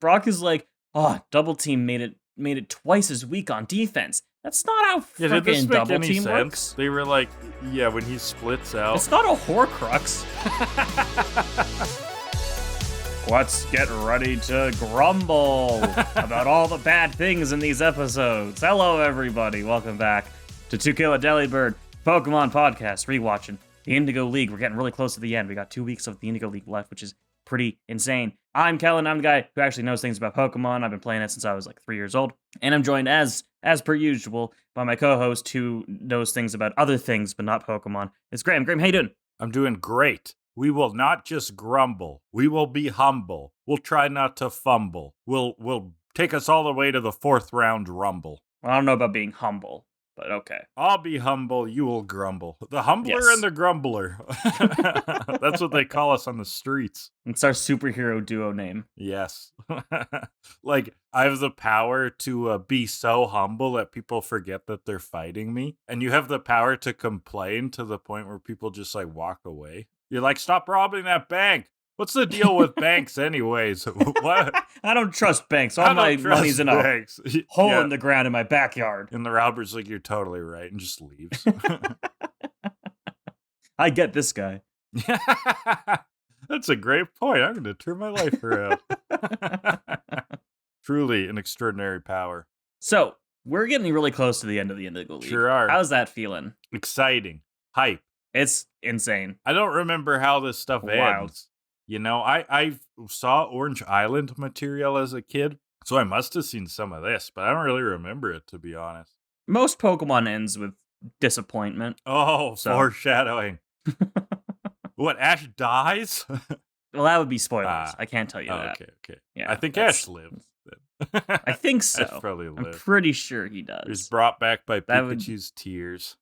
Brock is like, oh, double team made it twice as weak on defense. That's not how did this freaking make double any team sense? works. They were like, yeah, when he splits out. It's not a Horcrux. Let's get ready to grumble about all the bad things in these episodes. Hello, everybody. Welcome back to Kill A Delibird, Pokemon podcast, rewatching the Indigo League. We're getting really close to the end. We got 2 weeks of the Indigo League left, which is pretty insane. I'm Kellan. I'm the guy who actually knows things about Pokemon. I've been playing it since I was like 3 years old. And I'm joined, as per usual, by my co-host who knows things about other things, but not Pokemon. It's Graham. Graham, how you doing? I'm doing great. We will not just grumble. We will be humble. We'll try not to fumble. We'll take us all the way to the 4th round rumble. I don't know about being humble, but okay. I'll be humble, you will grumble. The humbler Yes. and the grumbler. That's what they call us on the streets. It's our superhero duo name. Yes. Like, I have the power to be so humble that people forget that they're fighting me. And you have the power to complain to the point where people just, like, walk away. You're like, stop robbing that bank. What's the deal with banks anyways? What? I don't trust banks. All my money's in a hole in the ground in my backyard. And the robber's like, you're totally right, and just leaves. I get this guy. That's a great point. I'm going to turn my life around. Truly an extraordinary power. So, we're getting really close to the end of the Indigo League. Sure are. How's that feeling? Exciting. Hype. It's insane. I don't remember how this stuff ends. You know, I saw Orange Island material as a kid, so I must have seen some of this, but I don't really remember it, to be honest. Most Pokemon ends with disappointment. Oh, so. Foreshadowing. What, Ash dies? Well, that would be spoilers. I can't tell you that. Okay. Yeah, I think Ash lives. I think so. Ash probably lives. I'm pretty sure he does. He's brought back by Pikachu's tears.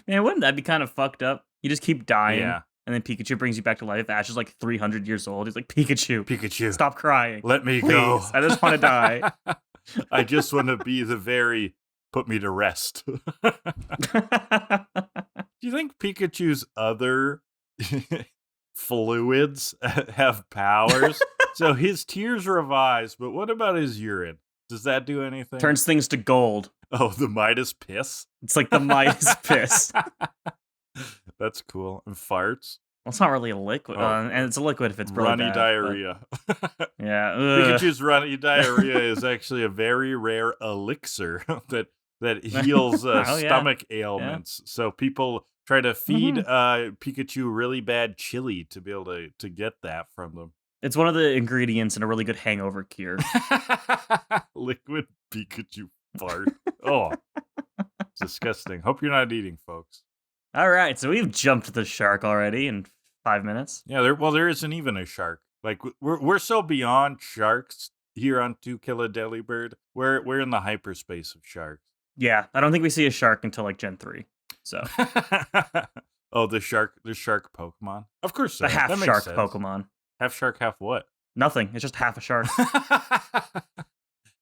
Man, wouldn't that be kind of fucked up? You just keep dying. Yeah. And then Pikachu brings you back to life. Ash is like 300 years old. He's like, Pikachu, stop crying. Let me Please. go. I just want to die. I just want to be the very put me to rest. Do you think Pikachu's other fluids have powers? So his tears revives, but what about his urine? Does that do anything? Turns things to gold. Oh, the Midas piss? It's like the Midas piss. That's cool. And farts? Well, it's not really a liquid. And it's a liquid if it's really runny bad, diarrhea. Yeah. Pikachu's runny diarrhea is actually a very rare elixir that heals stomach ailments. Yeah. So people try to feed Pikachu really bad chili to be able to get that from them. It's one of the ingredients in a really good hangover cure. Liquid Pikachu fart. Oh, it's disgusting. Hope you're not eating, folks. All right, so we've jumped the shark already in 5 minutes. Yeah, there isn't even a shark. Like, we're so beyond sharks here on Kill A Delibird. We're in the hyperspace of sharks. Yeah, I don't think we see a shark until like Gen 3. So. Oh, the shark Pokemon? Of course so. The half shark Pokemon. Half shark, half what? Nothing. It's just half a shark.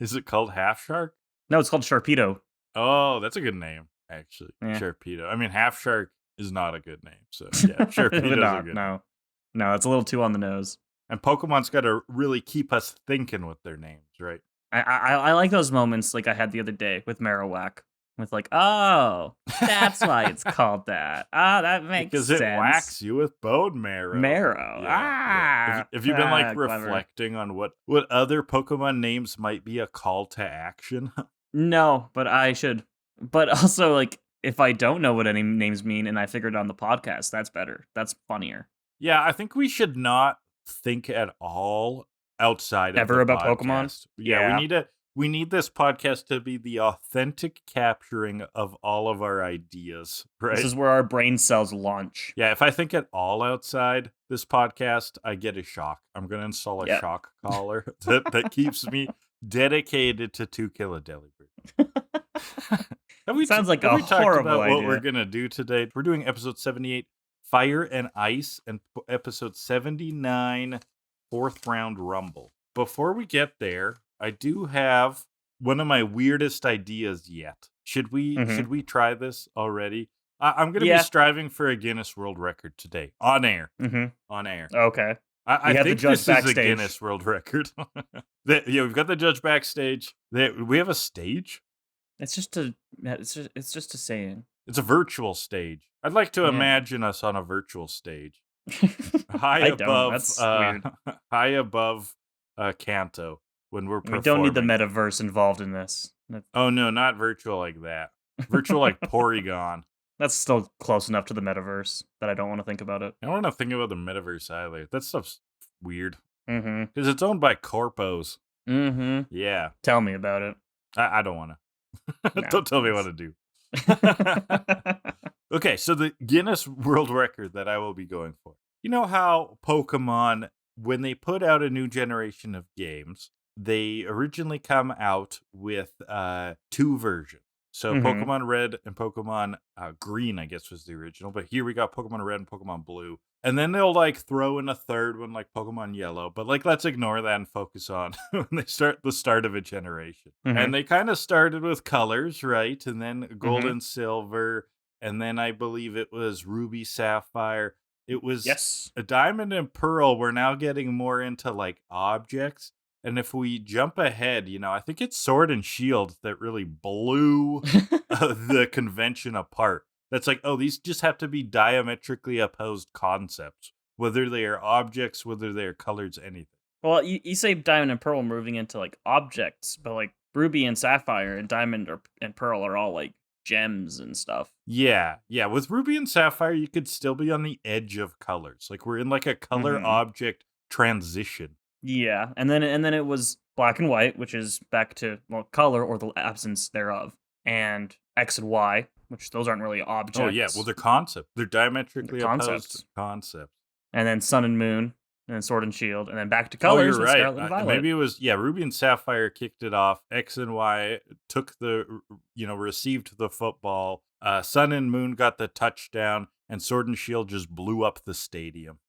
Is it called half shark? No, it's called Sharpedo. Oh, that's a good name. Actually, yeah. Sharpedo. I mean, half shark is not a good name, so yeah, Sharpedo's a good name. No, it's a little too on the nose. And Pokemon's got to really keep us thinking with their names, right? I like those moments like I had the other day with Marowak. With like, oh, that's why it's called that. Ah, that makes sense. Because it whacks you with bone marrow. Marrow. Yeah. Have you been like reflecting on what other Pokemon names might be a call to action? No, but I should. But also, like, if I don't know what any names mean and I figured it on the podcast, that's better. That's funnier. Yeah, I think we should not think at all outside of ever about podcast. Pokemon. Yeah, we need this podcast to be the authentic capturing of all of our ideas, right? This is where our brain cells launch. Yeah, if I think at all outside this podcast, I get a shock. I'm going to install a shock collar that keeps me dedicated to Kill A Delibird. Sounds like a horrible talked about idea. What we're going to do today. We're doing episode 78, Fire and Ice, and episode 79, 4th Round Rumble. Before we get there, I do have one of my weirdest ideas yet. Should we try this already? I'm going to be striving for a Guinness World Record today. On air. Mm-hmm. On air. Okay. I had the think judge this is a backstage. Guinness World Record. Yeah, we've got the judge backstage. We have a stage. It's just a saying. It's a virtual stage. I'd like to Yeah. imagine us on a virtual stage, high I don't. above, That's weird. high above Kanto when we're We performing. don't need the metaverse involved in this. Oh no, not virtual like that. Virtual like Porygon. That's still close enough to the metaverse that I don't want to think about it. I don't want to think about the metaverse either. That stuff's weird Mm-hmm. because it's owned by corpos. Mm-hmm. Yeah, Tell me about it. I don't want to. No, Don't tell me what to do. Okay, so the Guinness World Record that I will be going for. You know how Pokemon, when they put out a new generation of games, they originally come out with 2 versions. So Mhm. Pokemon Red and Pokemon Green, I guess, was the original. But here we got Pokemon Red and Pokemon Blue. And then they'll like throw in a third one like Pokemon Yellow. But like, let's ignore that and focus on when they start the start of a generation. Mhm. And they kind of started with colors, right? And then Gold and Silver. And then I believe it was Ruby, Sapphire. It was Yes. a Diamond and Pearl. We're now getting more into like objects. And if we jump ahead, I think it's Sword and Shield that really blew the convention apart. That's like, oh, these just have to be diametrically opposed concepts, whether they are objects, whether they are colors, anything. Well, you say Diamond and Pearl moving into like objects, but like Ruby and Sapphire and Diamond and Pearl are all like gems and stuff. Yeah. With Ruby and Sapphire, you could still be on the edge of colors. Like we're in like a color object transition. Yeah, and then it was Black and White, which is back to color or the absence thereof, and X and Y, which those aren't really objects. Oh yeah, well they're concept. They're diametrically Concepts. opposed concepts. And then Sun and Moon, and then Sword and Shield, and then back to colors. Oh, you're with right. Scarlet and Violet. Maybe it was Ruby and Sapphire kicked it off. X and Y took received the football. Sun and Moon got the touchdown, and Sword and Shield just blew up the stadium.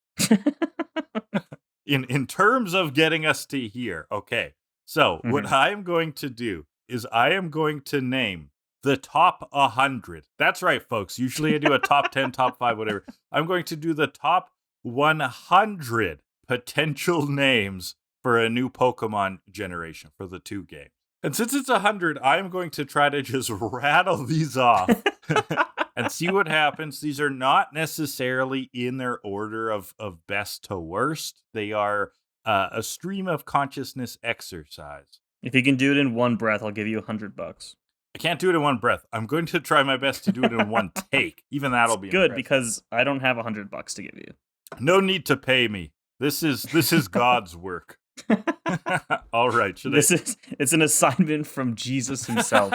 In terms of getting us to here, okay. So what I am going to do is I am going to name the top 100. That's right, folks. Usually I do a top 10, top 5, whatever. I'm going to do the top 100 potential names for a new Pokemon generation for the 2 games. And since it's 100, I'm going to try to just rattle these off and see what happens. These are not necessarily in their order of best to worst. They are a stream of consciousness exercise. If you can do it in one breath, I'll give you $100. I can't do it in one breath. I'm going to try my best to do it in one take. Even that'll be good impressive. because I don't have $100 to give you. No need to pay me. This is God's work. All right. It's an assignment from Jesus himself.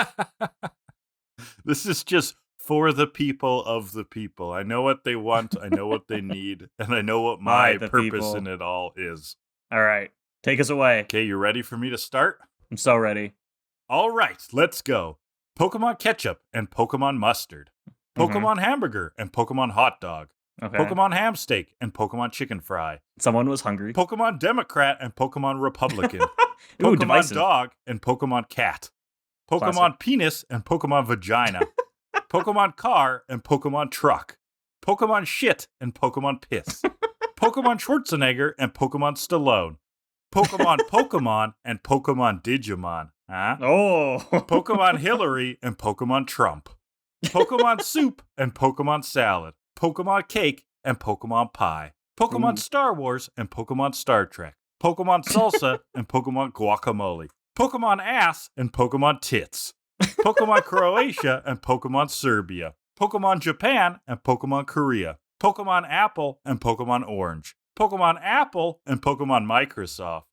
This is just for the people of the people. I know what they want, I know what they need, and I know what my purpose people. in it all is. All right. Take us away. Okay, you ready for me to start? I'm so ready. All right, let's go. Pokemon Ketchup and Pokemon Mustard. Pokemon Hamburger and Pokemon Hot Dog. Okay. Pokemon Ham Steak and Pokemon Chicken Fry. Someone was hungry. Pokemon Democrat and Pokemon Republican. Ooh, Pokemon divisive. Dog and Pokemon Cat. Pokemon Classic. Penis and Pokemon Vagina. Pokemon Car and Pokemon Truck. Pokemon Shit and Pokemon Piss. Pokemon Schwarzenegger and Pokemon Stallone. Pokemon and Pokemon Digimon. Huh? Oh. Pokemon Hillary and Pokemon Trump. Pokemon Soup and Pokemon Salad. Pokemon Cake and Pokemon Pie. Pokemon Star Wars and Pokemon Star Trek. Pokemon Salsa and Pokemon Guacamole. Pokemon Ass and Pokemon Tits. Pokemon Croatia and Pokemon Serbia. Pokemon Japan and Pokemon Korea. Pokemon Apple and Pokemon Orange. Pokemon Apple and Pokemon Microsoft.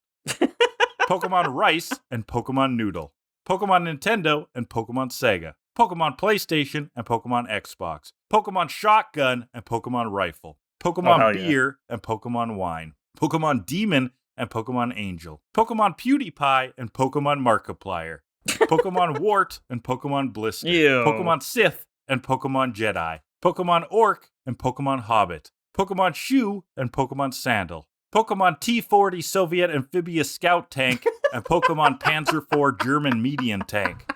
Pokemon Rice and Pokemon Noodle. Pokemon Nintendo and Pokemon Sega. Pokemon PlayStation and Pokemon Xbox. Pokemon Shotgun and Pokemon Rifle. Pokemon Beer and Pokemon Wine. Pokemon Demon and Pokemon Angel. Pokemon PewDiePie and Pokemon Markiplier. Pokemon Wart and Pokemon Blister. Ew. Pokemon Sith and Pokemon Jedi. Pokemon Orc and Pokemon Hobbit. Pokemon Shoe and Pokemon Sandal. Pokemon T-40 Soviet Amphibious Scout Tank and Pokemon Panzer IV German Medium Tank.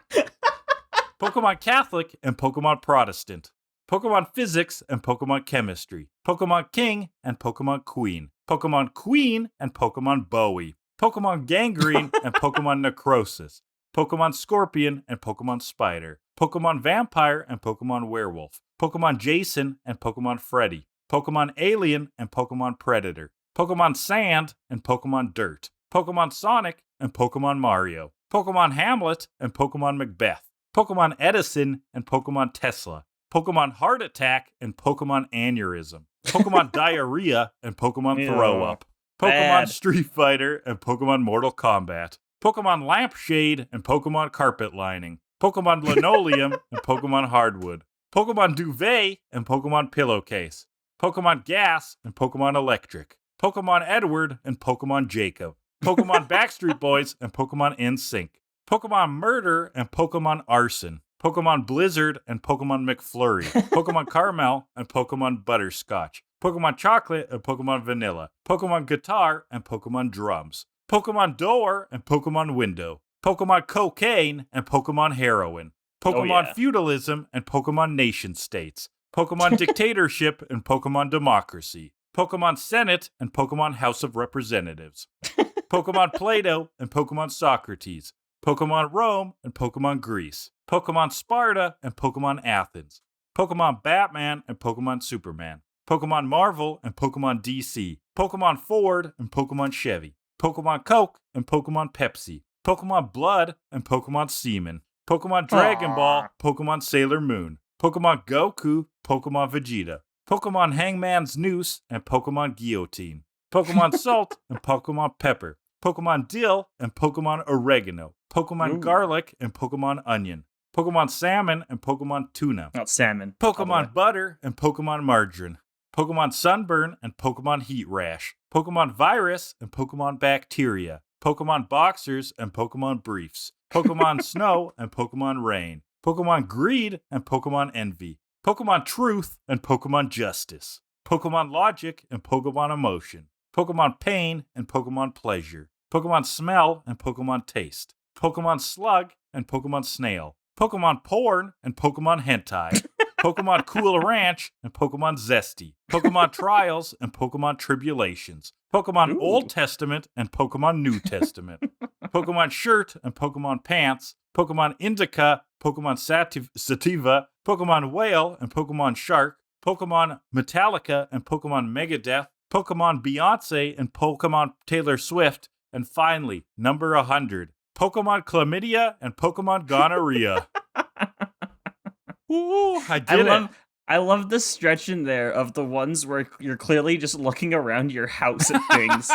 Pokemon Catholic and Pokemon Protestant. Pokemon Physics and Pokemon Chemistry, Pokemon King and Pokemon Queen, Pokemon Queen and Pokemon Bowie, Pokemon Gangrene and Pokemon Necrosis, Pokemon Scorpion and Pokemon Spider, Pokemon Vampire and Pokemon Werewolf, Pokemon Jason and Pokemon Freddy, Pokemon Alien and Pokemon Predator, Pokemon Sand and Pokemon Dirt, Pokemon Sonic and Pokemon Mario, Pokemon Hamlet and Pokemon Macbeth, Pokemon Edison and Pokemon Tesla, Pokemon Heart Attack and Pokemon Aneurysm, Pokemon Diarrhea and Pokemon Throw Up, Pokemon Bad. Street Fighter and Pokemon Mortal Kombat, Pokemon Lampshade and Pokemon Carpet Lining, Pokemon Linoleum and Pokemon Hardwood, Pokemon Duvet and Pokemon Pillowcase, Pokemon Gas and Pokemon Electric, Pokemon Edward and Pokemon Jacob, Pokemon Backstreet Boys and Pokemon NSYNC, Pokemon Murder and Pokemon Arson, Pokemon Blizzard and Pokemon McFlurry, Pokemon Caramel and Pokemon Butterscotch, Pokemon Chocolate and Pokemon Vanilla, Pokemon Guitar and Pokemon Drums, Pokemon Door and Pokemon Window, Pokemon Cocaine and Pokemon Heroin, Pokemon Feudalism and Pokemon Nation States, Pokemon Dictatorship and Pokemon Democracy, Pokemon Senate and Pokemon House of Representatives, Pokemon Plato and Pokemon Socrates, Pokemon Rome and Pokemon Greece, Pokemon Sparta and Pokemon Athens, Pokemon Batman and Pokemon Superman, Pokemon Marvel and Pokemon DC, Pokemon Ford and Pokemon Chevy, Pokemon Coke and Pokemon Pepsi, Pokemon Blood and Pokemon Semen, Pokemon Dragon Ball, Pokemon Sailor Moon, Pokemon Goku, Pokemon Vegeta, Pokemon Hangman's Noose and Pokemon Guillotine, Pokemon Salt and Pokemon Pepper, Pokemon Dill and Pokemon Oregano, Pokemon Garlic and Pokemon Onion, Pokemon Salmon and Pokemon Tuna, Not salmon. Pokemon Butter and Pokemon Margarine, Pokemon Sunburn and Pokemon Heat Rash, Pokemon Virus and Pokemon Bacteria, Pokemon Boxers and Pokemon Briefs, Pokemon Snow and Pokemon Rain, Pokemon Greed and Pokemon Envy, Pokemon Truth and Pokemon Justice, Pokemon Logic and Pokemon Emotion, Pokemon Pain and Pokemon Pleasure, Pokemon Smell and Pokemon Taste, Pokemon Slug and Pokemon Snail, Pokemon Porn and Pokemon Hentai, Pokemon Cool Ranch and Pokemon Zesty, Pokemon Trials and Pokemon Tribulations, Pokemon Old Testament and Pokemon New Testament, Pokemon Shirt and Pokemon Pants, Pokemon Indica, Pokemon Sativa, Pokemon Whale and Pokemon Shark, Pokemon Metallica and Pokemon Megadeth, Pokemon Beyonce and Pokemon Taylor Swift, and finally, number 100, Pokemon Chlamydia and Pokemon Gonorrhea. Ooh, I did it. I love the stretch in there of the ones where you're clearly just looking around your house at things,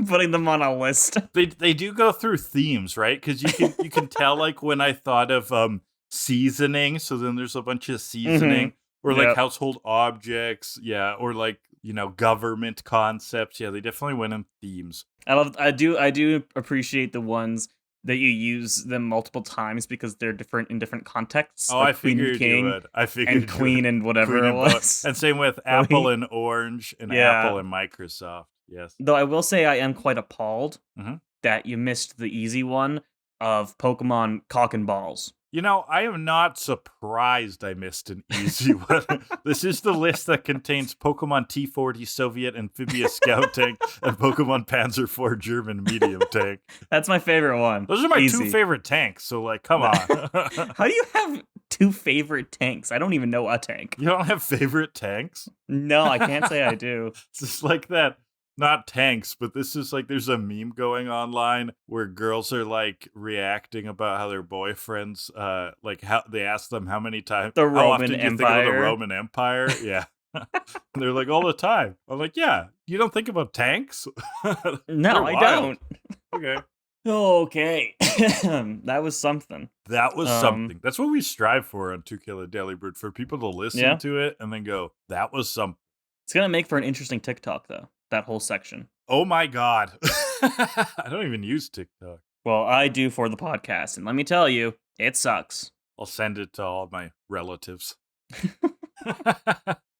putting them on a list. They do go through themes, right? Because you can tell, like, when I thought of seasoning, so then there's a bunch of seasoning, or like household objects, or like, government concepts. Yeah, they definitely went in themes. I do appreciate the ones that you use them multiple times because they're different in different contexts. Oh, like I figured you would. I figured and Queen and whatever it was. And same with Apple and Orange and Apple and Microsoft. Yes. Though I will say I am quite appalled that you missed the easy one of Pokemon Cock and Balls. I am not surprised I missed an easy one. This is the list that contains Pokemon T-40 Soviet Amphibious Scout Tank and Pokemon Panzer IV German Medium Tank. That's my favorite one. Those are my two favorite tanks, so, like, come on. How do you have two favorite tanks? I don't even know a tank. You don't have favorite tanks? No, I can't say I do. It's just like that. Not tanks, but this is like, there's a meme going online where girls are like reacting about how their boyfriends, like how they ask them how many times, the how Roman often do you think Empire. about the Roman Empire? Yeah. And they're like, all the time. I'm like, yeah, you don't think about tanks? No, I don't. Okay. Okay. That was something. That was something. That's what we strive for on Kill A Delibird, for people to listen to it and then go, that was something. It's going to make for an interesting TikTok, though. That whole section. Oh my God. I don't even use TikTok. Well, I do for the podcast, and let me tell you, it sucks. I'll send it to all my relatives.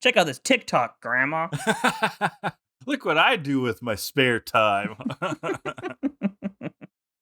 Check out this TikTok, Grandma. Look what I do with my spare time.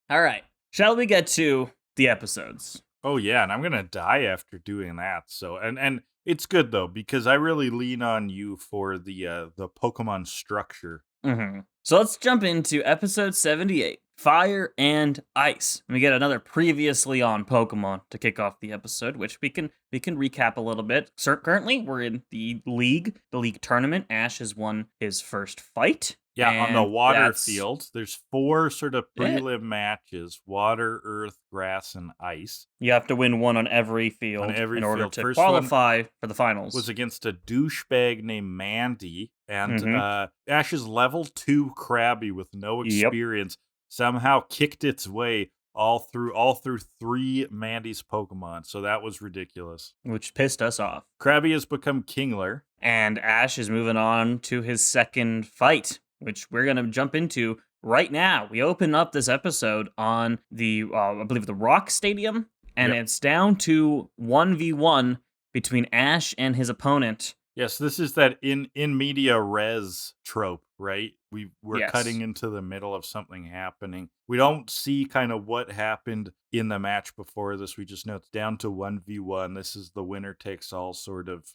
All right. Shall we get to the episodes? Oh, yeah, and I'm going to die after doing that. So, and It's good though, because I really lean on you for the Pokemon structure. So let's jump into episode 78, Fire and Ice. And we get another previously on Pokemon to kick off the episode, which we can recap a little bit. So currently, we're in the league tournament. Ash has won his first fight. Yeah, on the and water that's fields, there's 4 sort of it. prelim matches: water, earth, grass, and ice. You have to win one on every field every in order field. to First one qualify for the finals. Was against a douchebag named Mandy, and Mhm. Ash's level 2 Krabby with no Yep. experience somehow kicked its way all through 3 Mandy's Pokemon. So that was ridiculous. Which pissed us off. Krabby has become Kingler. And Ash is moving on to his second fight, which we're going to jump into right now. We open up this episode on the, I believe, the Rock Stadium, and Yep. it's down to 1v1 between Ash and his opponent. Yes, this is that in media res trope, right? We're Yes. cutting into the middle of something happening. We don't see kind of what happened in the match before this. We just know it's down to 1v1. This is the winner takes all sort of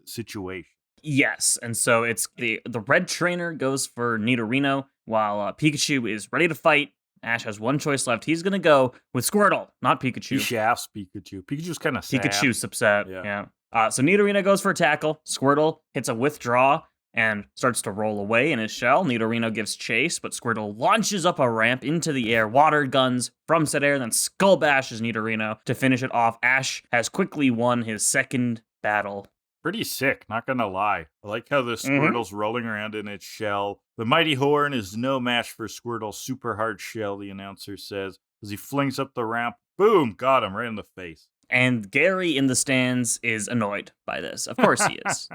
situation. Yes, and so it's the red trainer goes for Nidorino, while Pikachu is ready to fight. Ash has one choice left. He's going to go with Squirtle, not Pikachu. He shafts Pikachu. Pikachu's kind of sad. Pikachu's upset. Yeah. Yeah. So Nidorino goes for a tackle. Squirtle hits a withdraw and starts to roll away in his shell. Nidorino gives chase, but Squirtle launches up a ramp into the air, water guns from said air, then skull bashes Nidorino to finish it off. Ash has quickly won his second battle. Pretty sick, not gonna lie. I like how the Squirtle's rolling around in its shell. The mighty horn is no match for Squirtle's super hard shell, the announcer says, as he flings up the ramp. Boom! Got him right in the face. And Gary in the stands is annoyed by this. Of course he is.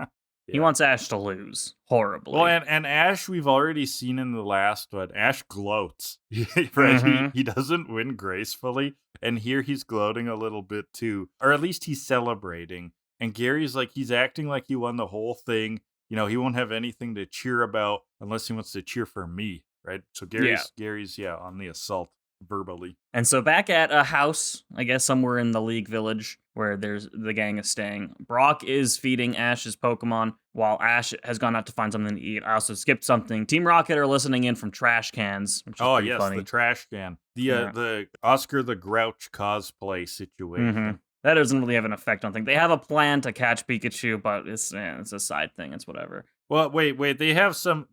He wants Ash to lose horribly. Well, and Ash, we've already seen in the last one, Ash gloats. Right? He doesn't win gracefully, and here he's gloating a little bit too. Or at least he's celebrating. And Gary's like, he's acting like he won the whole thing. You know, he won't have anything to cheer about unless he wants to cheer for me, right? So Gary's on the assault verbally. And so back at a house, I guess somewhere in the League Village, where there's the gang is staying, Brock is feeding Ash's Pokemon while Ash has gone out to find something to eat. I also skipped something. Team Rocket are listening in from trash cans, which is pretty funny. The trash can. The Oscar the Grouch cosplay situation. That doesn't really have an effect on things. They have a plan to catch Pikachu, but it's a side thing. It's whatever. Well, wait. They have some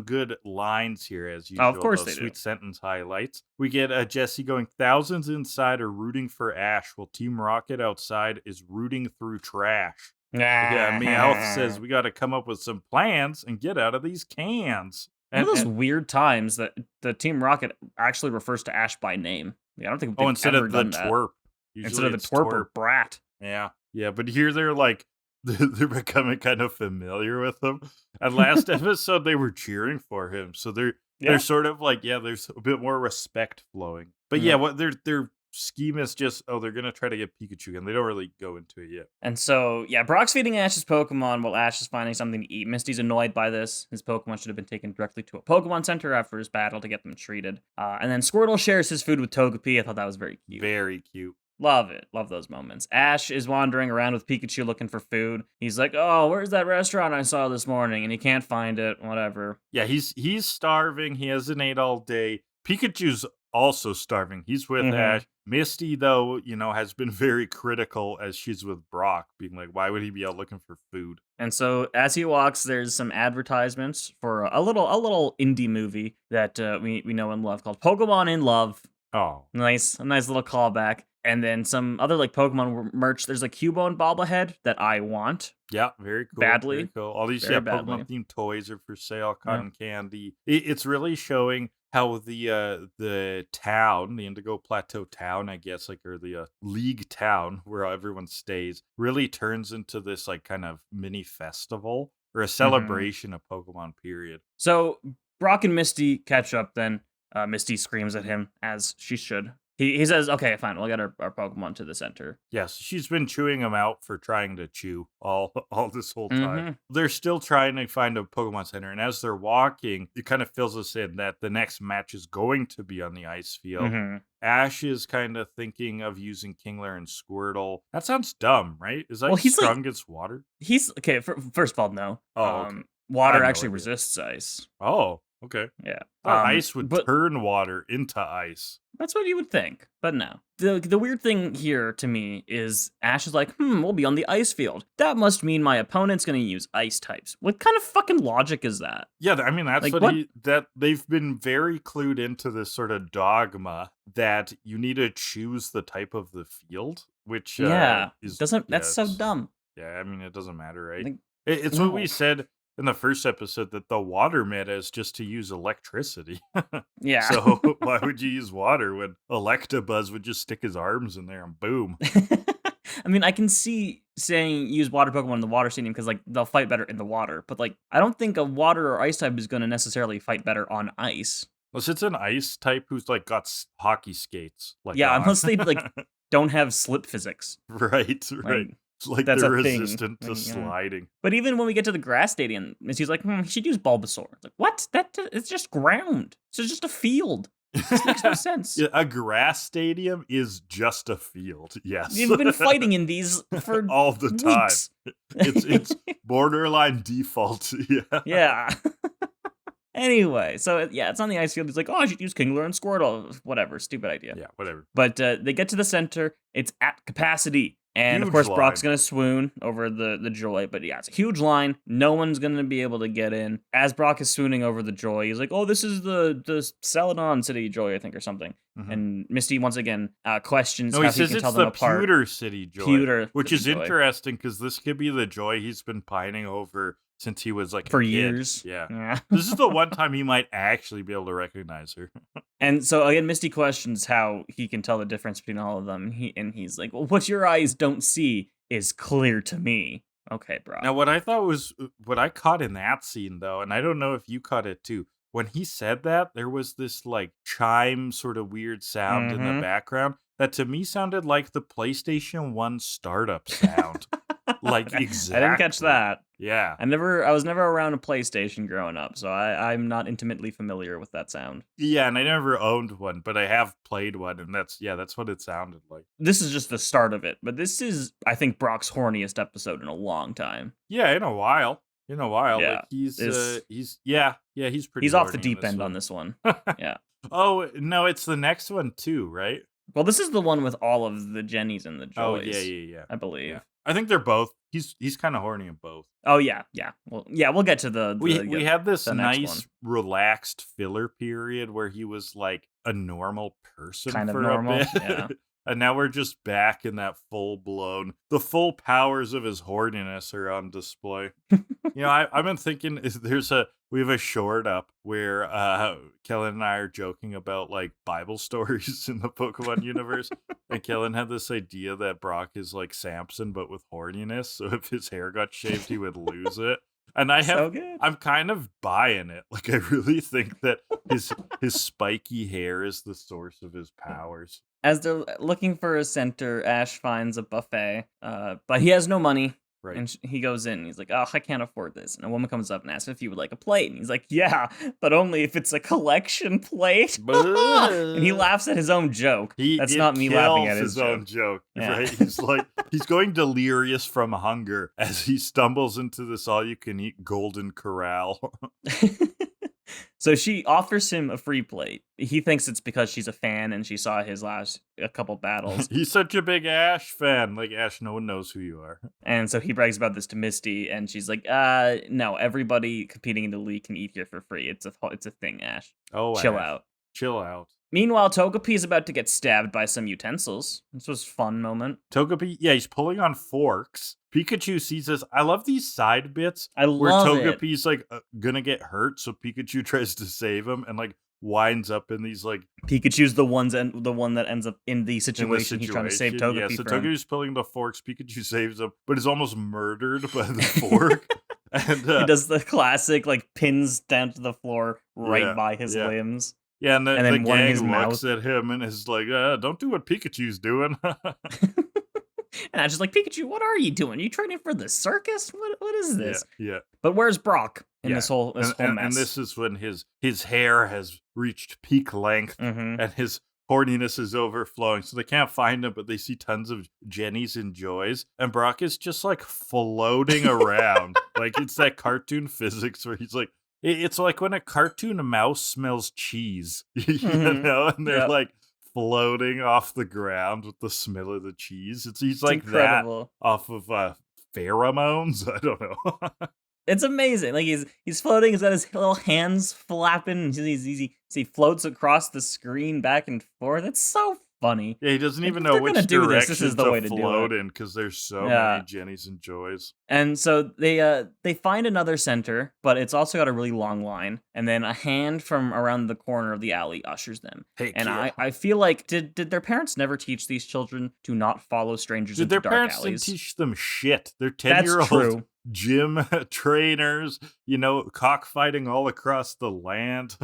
good lines here, as usual. Oh, of course they do. Sweet sentence highlights. We get Jesse going, thousands inside are rooting for Ash, while Team Rocket outside is rooting through trash. Yeah, Meowth says we got to come up with some plans and get out of these cans. One of those weird times that the Team Rocket actually refers to Ash by name. I don't think they've instead ever of the done that. twerp. Instead of the twerp or brat. Yeah, but here they're like, they're becoming kind of familiar with him. At last episode, they were cheering for him, so they're sort of like, there's a bit more respect flowing. But what their scheme is just, they're gonna try to get Pikachu, and they don't really go into it yet. And so, Brock's feeding Ash's Pokemon while Ash is finding something to eat. Misty's annoyed by this. His Pokemon should have been taken directly to a Pokemon Center after his battle to get them treated. And then Squirtle shares his food with Togepi. I thought that was very cute. Very cute. Love it. Love those moments. Ash is wandering around with Pikachu looking for food. He's like, oh, where's that restaurant I saw this morning? And he can't find it. Whatever. Yeah, he's starving. He hasn't ate all day. Pikachu's also starving. He's with Ash. Misty, though, has been very critical as she's with Brock, being like, why would he be out looking for food? And so as he walks, there's some advertisements for a little indie movie that we know and love called Pokemon in Love. Oh. A nice little callback. And then some other Pokemon merch. There's a Cubone bobblehead that I want. Yeah, very cool. Badly. Very cool. All these Pokemon themed toys are for sale. Cotton candy. It's really showing how the town, the Indigo Plateau town, I guess, or the League town where everyone stays, really turns into this kind of mini festival or a celebration of Pokemon. Period. So Brock and Misty catch up. Then Misty screams at him, as she should. He says, okay, fine, we'll get our Pokemon to the center. Yes, she's been chewing him out for trying to chew all this whole time. Mm-hmm. They're still trying to find a Pokemon Center, and as they're walking, it kind of fills us in that the next match is going to be on the ice field. Mm-hmm. Ash is kind of thinking of using Kingler and Squirtle. That sounds dumb, right? Is that Well, he's strong like- against water? He's okay. First of all, no. Oh, okay. Water I have no actually idea. resists ice. Oh, okay. Yeah. Ice would but turn water into ice. that's what you would think, but no. The weird thing here to me is Ash is like, we'll be on the ice field. That must mean my opponent's gonna use ice types. What kind of fucking logic is that? Yeah, I mean that's Like, what that they've been very clued into this sort of dogma that you need to choose the type of the field, which that's so dumb. Yeah, I mean it doesn't matter, right? Like, It's no. what we said in the first episode that the water meta is just to use electricity. Yeah. So why would you use water when Electabuzz would just stick his arms in there and boom? I mean, I can see saying use water Pokemon in the water stadium because like they'll fight better in the water, but like I don't think a water or ice type is going to necessarily fight better on ice. Unless it's an ice type who's like got hockey skates. Like Yeah, on. unless they like don't have slip physics. Right. Like, It's like that's they're a thing. resistant to Like, yeah. sliding. But even when we get to the grass stadium, she's like, you should use Bulbasaur. It's like, what? It's just ground. It's just a field. This makes no sense. Yeah, a grass stadium is just a field. Yes. You've been fighting in these for all the time. weeks. It's borderline default. Yeah. Yeah. Anyway, so yeah, it's on the ice field. He's like, I should use Kingler and Squirtle. Whatever, stupid idea. Yeah, whatever. But they get to the center. It's at capacity. And Huge of course, line. Brock's going to swoon over the Joy. But yeah, it's a huge line. No one's going to be able to get in. As Brock is swooning over the Joy, he's like, oh, this is the Celadon City Joy, I think, or something. Mhm. And Misty, once again, questions No, how he says can it's tell them the apart. Pewter City Joy. Pewter which City is Joy. interesting because this could be the Joy he's been pining over since he was like For a kid. years. Yeah. This is the one time he might actually be able to recognize her. And so again, Misty questions how he can tell the difference between all of them. He's like, well, what your eyes don't see is clear to me. Okay, Brock. Now, what I caught in that scene, though, and I don't know if you caught it too, when he said that, there was this like chime sort of weird sound in the background that to me sounded like the PlayStation 1 startup sound. Like exactly. I didn't catch that. Yeah. I was never around a PlayStation growing up, so I'm not intimately familiar with that sound. Yeah, and I never owned one, but I have played one, and that's what it sounded like. This is just the start of it, but this is, I think, Brock's horniest episode in a long time. Yeah, in a while. Yeah, Like he's pretty He's off the horny in deep this end one. on this one. Yeah. Oh, no, it's the next one too, right? Well, this is the one with all of the Jennies and the Oh, Joys. yeah. I believe. Yeah. I think they're both. He's kind of horny in both. Oh yeah. Well, yeah, we'll get to the We had this the next nice relaxed filler period where he was like a normal person Kind of for normal, a bit. yeah. And now we're just back in that the full powers of his horniness are on display. I've been thinking we have a short up where Kellan and I are joking about like Bible stories in the Pokemon universe. And Kellan had this idea that Brock is like Samson, but with horniness. So if his hair got shaved, he would lose it. And I'm kind of buying it. Like I really think that his spiky hair is the source of his powers. As they're looking for a center, Ash finds a buffet, but he has no money. Right. And he goes in and he's like, oh, I can't afford this. And a woman comes up and asks if he would like a plate. And he's like, yeah, but only if it's a collection plate. And he laughs at his own joke. That's not me laughing at his own joke. Yeah. Right? He's like, he's going delirious from hunger as he stumbles into this all-you-can-eat golden corral. So she offers him a free plate. He thinks it's because she's a fan and she saw his a couple battles. He's such a big Ash fan. Like, Ash, no one knows who you are. And so he brags about this to Misty, and she's like, no, everybody competing in the league can eat here for free. It's a thing, Ash. Oh, Chill Ash. out. Chill out. Meanwhile, Togepi is about to get stabbed by some utensils. This was a fun moment. Togepi, yeah, he's pulling on forks. Pikachu sees this. I love these side bits I where love it. Togepi's like gonna get hurt, so Pikachu tries to save him and like winds up in these like Pikachu's the one that ends up in the situation he's trying to save Togepi Yeah, so from. Togepi's pulling the forks. Pikachu saves him, but is almost murdered by the fork. And he does the classic like pins down to the floor right Yeah, by his yeah. limbs. Yeah, and and the then one in his gang mouth. looks at him and is like, don't do what Pikachu's doing. And I was just like, Pikachu, what are you doing? You training for the circus? What is Yeah, this? yeah. But where's Brock in Yeah. this whole mess? And this is when his hair has reached peak length Mhm. and his horniness is overflowing. So they can't find him, but they see tons of Jennies and Joys. And Brock is just like floating around. Like it's that cartoon physics where he's like, it's like when a cartoon mouse smells cheese, you Mhm. know, and they're Yep. like floating off the ground with the smell of the cheese. He's It's like that incredible. off of pheromones. I don't know. It's amazing. Like he's floating. He's got his little hands flapping. He floats across the screen back and forth. It's so funny. Yeah, he doesn't Like, even if know they're which gonna do direction this is the way to do float it. in because there's so Yeah. many Jennies and Joys. And so they find another center, but it's also got a really long line. And then a hand from around the corner of the alley ushers them. Hey, And kid. I feel like did their parents never teach these children to not follow strangers Dude, into their dark parents alleys? didn't teach them shit. They're That's 10-year-old true. gym trainers, cockfighting all across the land.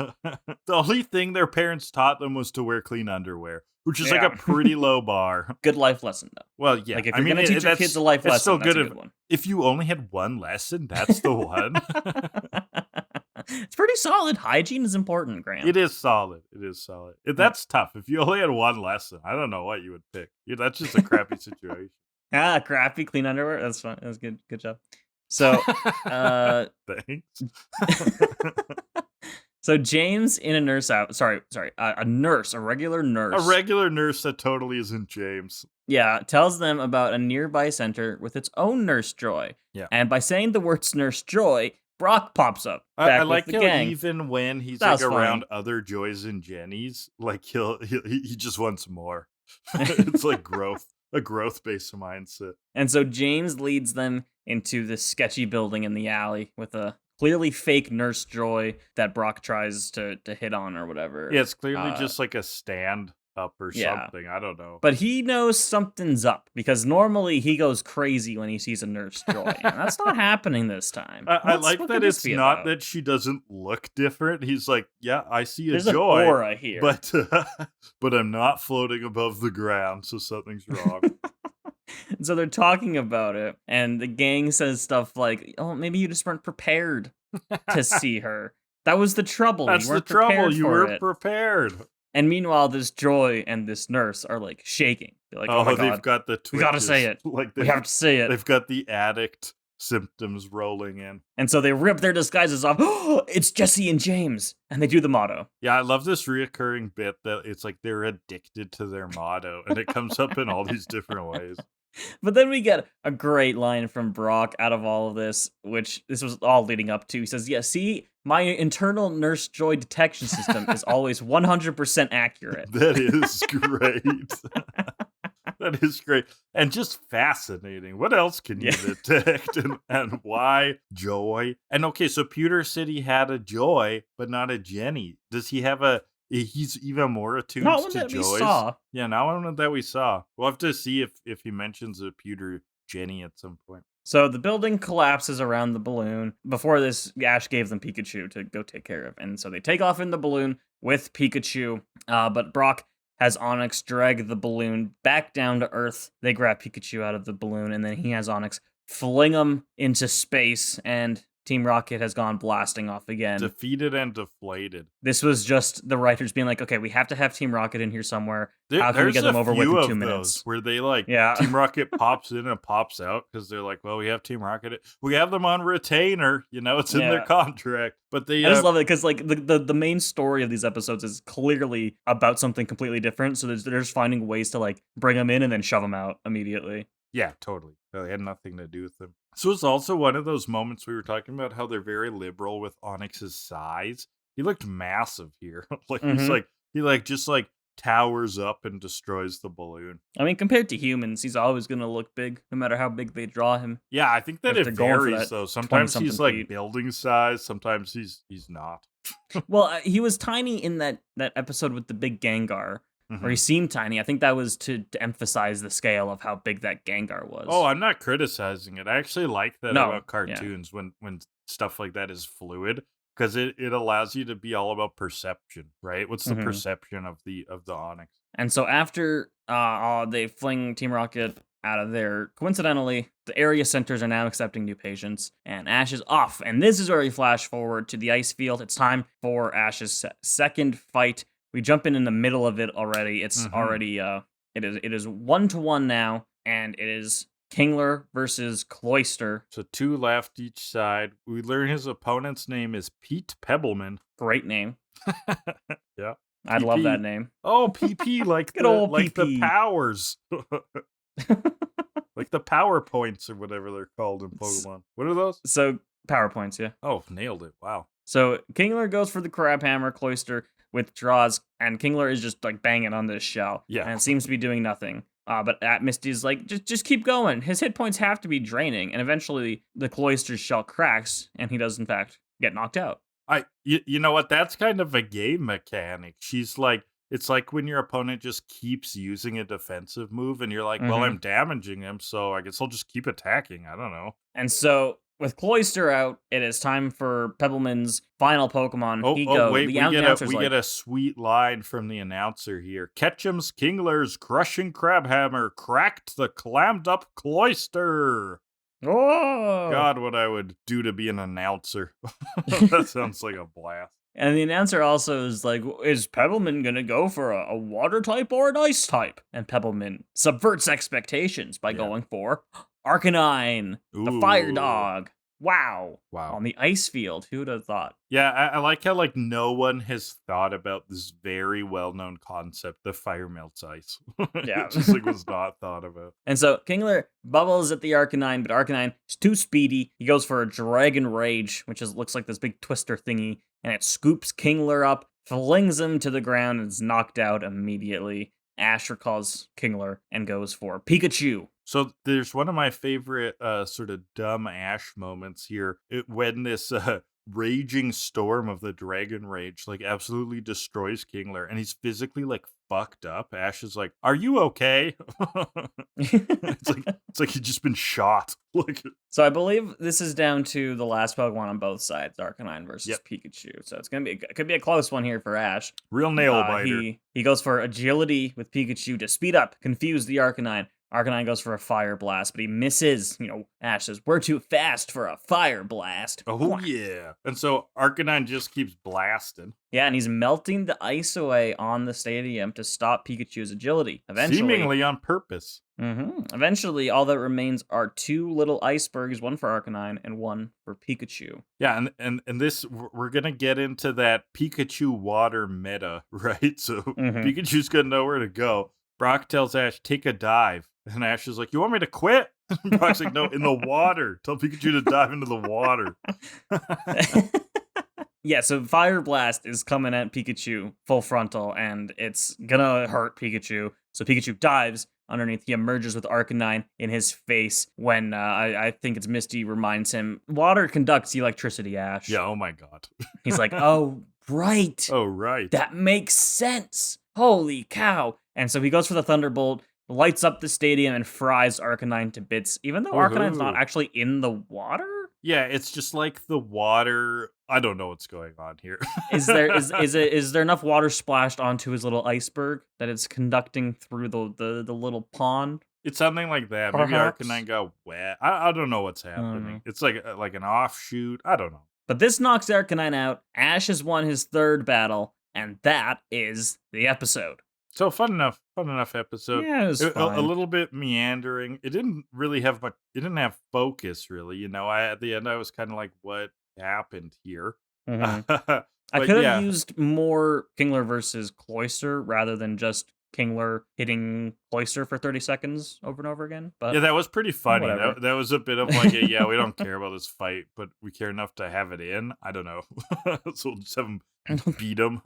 The only thing their parents taught them was to wear clean underwear, which is like Yeah. a pretty low bar. Good life lesson though. Well, yeah. Like if you're gonna teach your kids a life it's still lesson, that's a good good one. if you only had one lesson, that's the one. It's pretty solid. Hygiene is important, Graham. It is solid. It is solid. That's tough. If you only had one lesson, I don't know what you would pick. That's just a crappy situation. Crappy clean underwear. That's fine. That's good. Good job. So, Thanks. so James in a nurse out. Sorry, a nurse, a regular nurse. A regular nurse that totally isn't James. Yeah, tells them about a nearby center with its own Nurse Joy. Yeah. And by saying the words Nurse Joy, Brock pops up. I Back like with the how gang. even when he's That like was around funny. other Joys and Jennies, like he just wants more. It's like a growth-based mindset. And so James leads them into this sketchy building in the alley with a clearly fake Nurse Joy that Brock tries to hit on or whatever. Yeah, it's clearly just like a stand up or yeah. something. I don't know. But he knows something's up because normally he goes crazy when he sees a Nurse Joy. And that's not happening this time. I like what that could this it's be not about? that she doesn't look different. He's like, yeah, I see a There's Joy. an aura here. But I'm not floating above the ground, so something's wrong. And so they're talking about it, and the gang says stuff like, "Oh, maybe you just weren't prepared to see her. That was the trouble. That's you weren't the trouble. prepared You for weren't it." prepared. And meanwhile, this Joy and this nurse are like shaking. They're like, "Oh my god, they've got the twitches. we gotta say it. Like We have to say it." They've got the addict symptoms rolling in. And so they rip their disguises off. Oh, it's Jesse and James, and they do the motto. Yeah, I love this reoccurring bit that it's like they're addicted to their motto, and it comes up in all these different ways. But then we get a great line from Brock out of all of this, which this was all leading up to. He says, "Yeah, see, my internal Nurse Joy detection system is always 100% accurate." That is great. That is great. And just fascinating. What else can you detect? And why Joy? And okay, so Pewter City had a Joy, but not a Jenny. Does he have he's even more attuned Not one to that Joys? we saw. Yeah, not one that we saw. We'll have to see if he mentions a Pewter Jenny at some point. So the building collapses around the balloon. Before this, Ash gave them Pikachu to go take care of. And so they take off in the balloon with Pikachu. But Brock has Onyx drag the balloon back down to Earth. They grab Pikachu out of the balloon, and then he has Onyx fling him into space, and Team Rocket has gone blasting off again. Defeated and deflated. This was just the writers being like, okay, we have to have Team Rocket in here somewhere. How can we get them over with in 2 minutes? Where they like, Yeah. Team Rocket pops in and pops out because they're like, well, we have Team Rocket. We have them on retainer. It's in their contract. But they. I just love it because like the main story of these episodes is clearly about something completely different. So they're just finding ways to like bring them in and then shove them out immediately. Yeah, totally. They had nothing to do with them. So it's also one of those moments we were talking about how they're very liberal with Onyx's size. He looked massive here. He just towers up and destroys the balloon. I mean, compared to humans, he's always going to look big, no matter how big they draw him. Yeah, I think that If it they're going for varies, that though. Sometimes he's like feet. building size, sometimes he's not. Well, he was tiny in that episode with the big Gengar, where he seemed tiny. I think that was to emphasize the scale of how big that Gengar was. Oh, I'm not criticizing it. I actually like that about cartoons when stuff like that is fluid. because it allows you to be all about perception, right? What's the Mhm. perception of the Onyx? And so after they fling Team Rocket out of there, coincidentally, the area centers are now accepting new patients, and Ash is off. And this is where we flash forward to the ice field. It's time for Ash's second fight. We jump in the middle of it already. It's Mhm. already it is 1-1 now, and it is Kingler versus Cloyster. So 2 left each side. We learn his opponent's name is Pete Pebbleman. Great name. Yeah. I'd love that PP. name. Oh, PP like Good old the PP. powers. Like the power points or whatever they're called in Pokemon. What are those? So PowerPoints, yeah. Oh, nailed it. Wow. So Kingler goes for the crab hammer, Cloyster withdraws, and Kingler is just like banging on this shell. Yeah. And it seems to be doing nothing. But Misty's like, just keep going. His hit points have to be draining, and eventually the Cloyster's shell cracks, and he does in fact get knocked out. You know what? That's kind of a game mechanic. She's like, it's like when your opponent just keeps using a defensive move and you're like, well, Mhm. I'm damaging him, so I guess I'll just keep attacking. I don't know. And so with Cloyster out, it is time for Pebbleman's final Pokemon. Wait, The we announcer's get a sweet line from the announcer here. Ketchum's Kingler's crushing crab hammer cracked the clammed up Cloyster. oh! God, what I would do to be an announcer. That sounds like a blast. And the announcer also is like, is Pebbleman gonna go for a water type or an ice type? And Pebbleman subverts expectations by Yeah. going for Arcanine, the fire Ooh. dog. Wow. Wow. On the ice field, who would have thought? Yeah, I like how like no one has thought about this very well-known concept, the fire melts ice. Yeah. It just like was not thought about. And so Kingler bubbles at the Arcanine, but Arcanine is too speedy. He goes for a Dragon Rage, which looks like this big twister thingy, and it scoops Kingler up, flings him to the ground, and is knocked out immediately. Ash recalls Kingler and goes for Pikachu. So there's one of my favorite sort of dumb Ash moments here when this raging storm of the Dragon Rage like absolutely destroys Kingler and he's physically like fucked up. Ash is like, "Are you okay?" It's like he's just been shot. Like So I believe this is down to the last Pokemon on both sides, Arcanine versus Pikachu. So it could be a close one here for Ash. real nail biter. He goes for agility with Pikachu to speed up, confuse the Arcanine. Arcanine goes for a fire blast, but he misses. Ash says, "We're too fast for a fire blast." Oh yeah. And so Arcanine just keeps blasting. Yeah, and he's melting the ice away on the stadium to stop Pikachu's agility. Eventually, Seemingly on purpose. Eventually, all that remains are two little icebergs, one for Arcanine and one for Pikachu. Yeah, and this we're gonna get into that Pikachu water meta, right? So Pikachu's got nowhere to go. Brock tells Ash, "Take a dive," and Ash is like, "You want me to quit?" And Brock's like, "No, in the water. Tell Pikachu to dive into the water." Yeah, so Fire Blast is coming at Pikachu full frontal, and it's gonna hurt Pikachu. So Pikachu dives underneath. He emerges with Arcanine in his face when I think it's Misty reminds him, water conducts electricity, Ash. Yeah, oh my god. He's like, oh, right. Oh, right. That makes sense. Holy cow. And so he goes for the Thunderbolt, lights up the stadium, and fries Arcanine to bits, even though Arcanine's not actually in the water? Yeah, it's just like the water. I don't know what's going on here. Is there enough water splashed onto his little iceberg that it's conducting through the little pond? It's something like that. Perhaps? Maybe Arcanine got wet. I don't know what's happening. It's like an offshoot. I don't know. But this knocks Arcanine out. Ash has won his third battle, and that is the episode. So fun enough episode. Yeah, it was fine. A little bit meandering. It didn't really have much. It didn't have focus really. At the end I was kind of like, what happened here? I could have used more Kingler versus Cloyster rather than just Kingler hitting Cloyster for 30 seconds over and over again. But yeah, that was pretty funny. whatever. That was a bit of like, we don't care about this fight, but we care enough to have it in. I don't know. So we'll just have him beat him.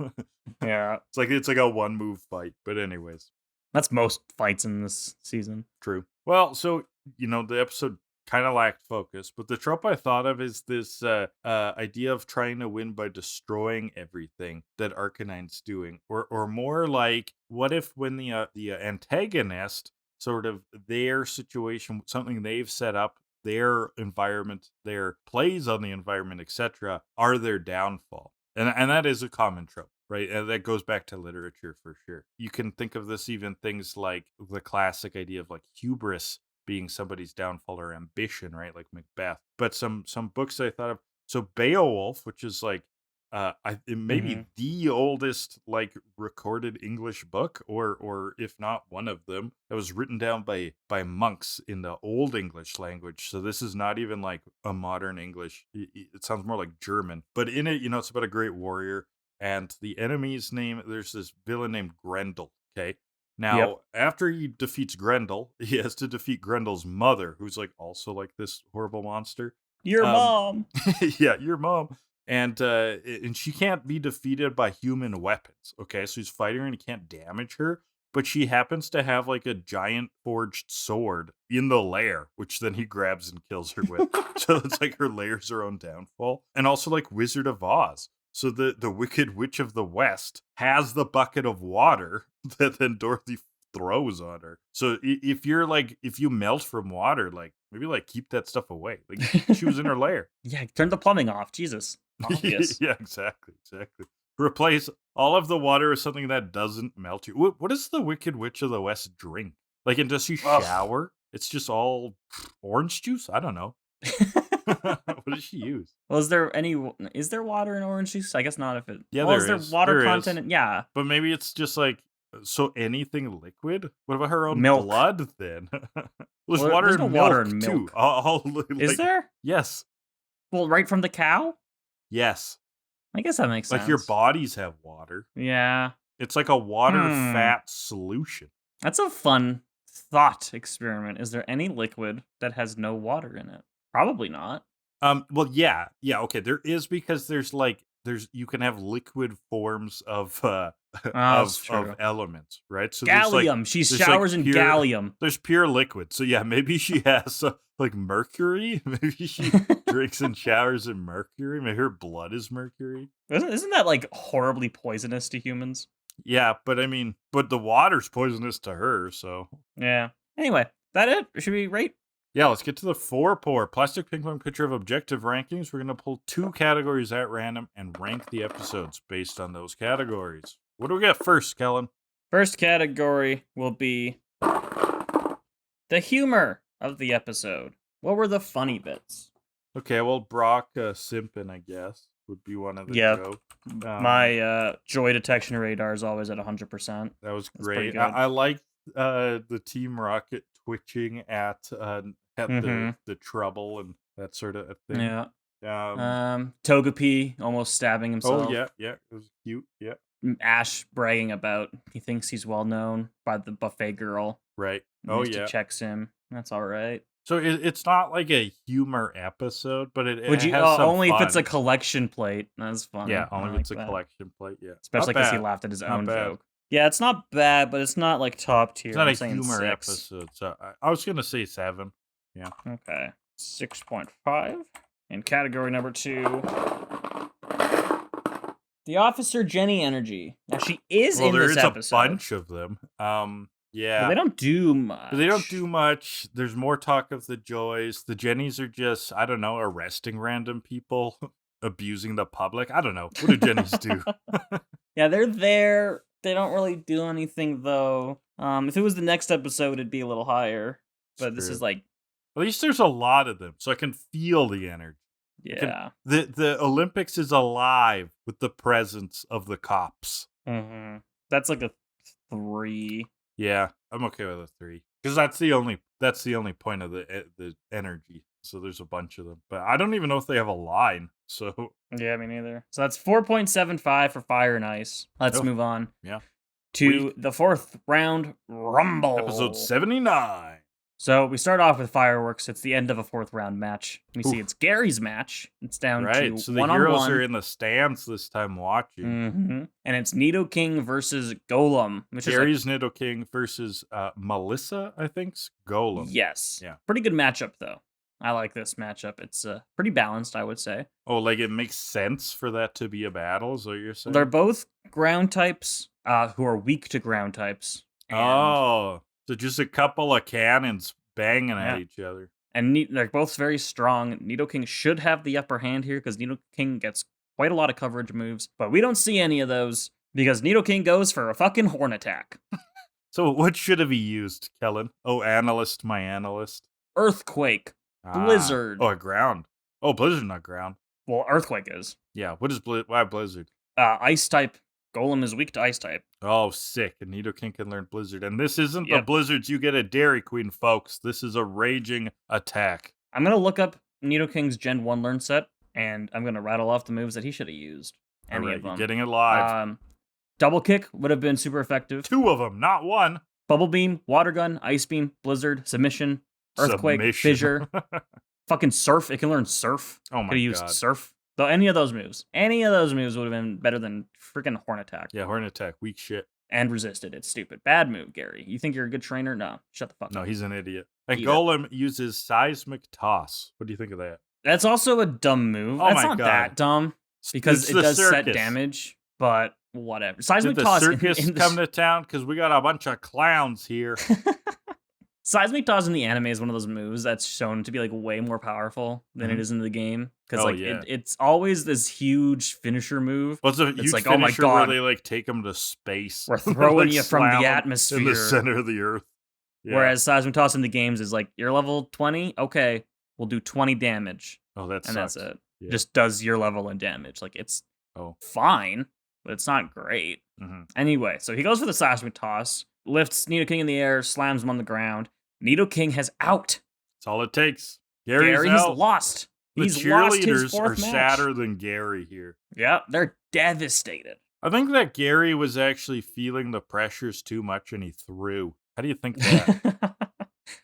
Yeah. It's like a one move fight. But anyways. That's most fights in this season. True. Well, so, the episode kind of lacked focus, but the trope I thought of is this idea of trying to win by destroying everything that Arcanine's doing. Or more like, what if when the antagonist, sort of their situation, something they've set up their environment, their plays on the environment, etc., are their downfall. And that is a common trope, right? And that goes back to literature for sure. You can think of this even things like the classic idea of like hubris being somebody's downfall or ambition, right? Like Macbeth. But some books I thought of. So Beowulf, which is like it may be the oldest like recorded English book, or if not one of them, that was written down by monks in the Old English language. So this is not even like a modern English. It sounds more like German. But in it, it's about a great warrior, and the enemy's name. There's this villain named Grendel. Okay. Now, after he defeats Grendel, he has to defeat Grendel's mother, who's like also like this horrible monster. Your mom. Yeah, your mom. And she can't be defeated by human weapons. Okay, so he's fighting her and he can't damage her. But she happens to have like a giant forged sword in the lair, which then he grabs and kills her with. So it's like her lair's her own downfall. And also like Wizard of Oz. So the Wicked Witch of the West has the bucket of water that then Dorothy throws on her. So if you melt from water, like maybe like keep that stuff away. Like she was in her lair. Yeah, turn the plumbing off. Jesus. Obvious. Yeah, exactly. Replace all of the water with something that doesn't melt you. What does the Wicked Witch of the West drink? Like, and does she shower? It's just all orange juice? I don't know. What does she use? Well, is there water in orange juice? I guess not if it... Yeah, is there water content? Yeah. But maybe it's just like, so anything liquid? What about her own milk. Blood then? There's water in milk too. Is there? Yes. Well, right from the cow? Yes. I guess that makes sense. Like your bodies have water. Yeah. It's like a water fat solution. That's a fun thought experiment. Is there any liquid that has no water in it? Probably not. Well, yeah, okay. There is, because there's you can have liquid forms of elements, right? So gallium. She showers in gallium. There's pure liquid. So yeah, maybe she has like mercury. Maybe she drinks and showers in mercury. Maybe her blood is mercury. Isn't that like horribly poisonous to humans? Yeah, but I mean, the water's poisonous to her. So yeah. Anyway, that it? Should we rate? Yeah, let's get to the 4-pour plastic ping pong picture of objective rankings. We're going to pull 2 categories at random and rank the episodes based on those categories. What do we got first, Kellan? First category will be the humor of the episode. What were the funny bits? Okay, well, Brock simping, I guess, would be one of the jokes. My joy detection radar is always at 100%. That was great. I like the Team Rocket twitching at the trouble and that sort of thing. Yeah. Togepi almost stabbing himself. Oh yeah, it was cute. Yeah. Ash bragging about he thinks he's well known by the buffet girl. Right. Misty checks him. That's all right. So it's not like a humor episode, but it has some only fun. if it's a collection plate. That's fun. Yeah, only if it's a collection plate. Yeah, especially because he laughed at his own joke. Yeah, it's not bad, but it's not like top tier. It's not a humor episode. So I was gonna say 7. Yeah. Okay. 6.5. In category number 2, the Officer Jenny energy. Now she is in this episode. There is a bunch of them. Yeah. But they don't do much. There's more talk of the Joys. The Jennies are just, I don't know, arresting random people, abusing the public. I don't know. What do Jennies do? Yeah, they're there. They don't really do anything, though. If it was the next episode, it'd be a little higher. But this is like... At least there's a lot of them, so I can feel the energy. Yeah. The Olympics is alive with the presence of the cops. Mm-hmm. That's like a 3. Yeah, I'm okay with a 3. Because that's the only point of the energy. So there's a bunch of them. But I don't even know if they have a line. So yeah, me neither. So that's 4.75 for Fire and Ice. Let's move on. Yeah. To the 4th round Rumble. Episode 79. So we start off with fireworks. It's the end of a 4th round match. We see it's Gary's match. It's down to so the heroes are in the stands this time watching. Mm-hmm. And it's Nidoking versus Golem. Gary's Nidoking versus Melissa, I think's Golem. Yes. Yeah. Pretty good matchup, though. I like this matchup. It's pretty balanced, I would say. Oh, like it makes sense for that to be a battle, is what you're saying? They're both ground types who are weak to ground types. So just a couple of cannons banging at each other. And they're both very strong. Nidoking should have the upper hand here because Nidoking gets quite a lot of coverage moves, but we don't see any of those because Nidoking goes for a fucking horn attack. So what should have he used, Kellan? Oh, analyst, my analyst. Earthquake. Blizzard. Oh, ground. Oh, Blizzard, not ground. Well, Earthquake is. Yeah, what is why Blizzard? Ice type. Golem is weak to ice type. Oh, sick. And Nidoking can learn Blizzard. And this isn't the Blizzards you get at Dairy Queen, folks. This is a raging attack. I'm going to look up Nidoking's Gen 1 learn set, and I'm going to rattle off the moves that he should have used. Any of them. You're getting it live. Double Kick would have been super effective. 2 of them, not 1. Bubble Beam, Water Gun, Ice Beam, Blizzard, Submission, Earthquake, Fissure. Fucking Surf. It can learn Surf. Oh my Could have used Surf. Though any of those moves would have been better than freaking Horn Attack. Yeah, Horn Attack, weak shit. And resisted. It's stupid. Bad move, Gary. You think you're a good trainer? No, shut the fuck up. No, he's an idiot. And Golem uses Seismic Toss. What do you think of that? That's also a dumb move. Oh That's not that dumb because it does set damage, but whatever. Seismic Toss. Did the circus come to town? Because we got a bunch of clowns here. Seismic Toss in the anime is one of those moves that's shown to be like way more powerful than it is in the game. Because it's always this huge finisher move. What's a huge finisher, oh my God, where they like take them to space? We're throwing like you from the atmosphere. In the center of the earth. Yeah. Whereas Seismic Toss in the games is like, you're level 20? Okay, we'll do 20 damage. Oh, that's that's it. Yeah. Just does your level and damage. Like, it's fine, but it's not great. Mm-hmm. Anyway, so he goes for the Seismic Toss, lifts Nidoking in the air, slams him on the ground. Nidoking has out. That's all it takes. Gary's lost. He's lost his fourth match. Sadder than Gary here. Yeah, they're devastated. I think that Gary was actually feeling the pressures too much and he threw. How do you think that?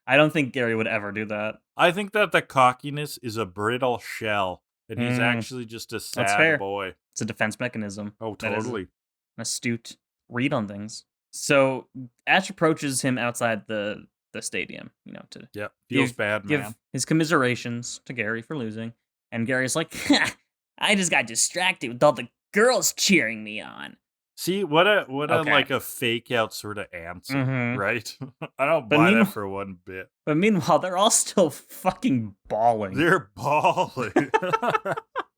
I don't think Gary would ever do that. I think that the cockiness is a brittle shell and he's actually just a sad boy. It's a defense mechanism. Oh, totally. An astute read on things. So Ash approaches him outside the stadium, to feels bad, man. Give his commiserations to Gary for losing. And Gary's like, I just got distracted with all the girls cheering me on. See, what a like a fake out sort of answer, right? I don't buy that for one bit. But meanwhile, they're all still fucking bawling. They're bawling.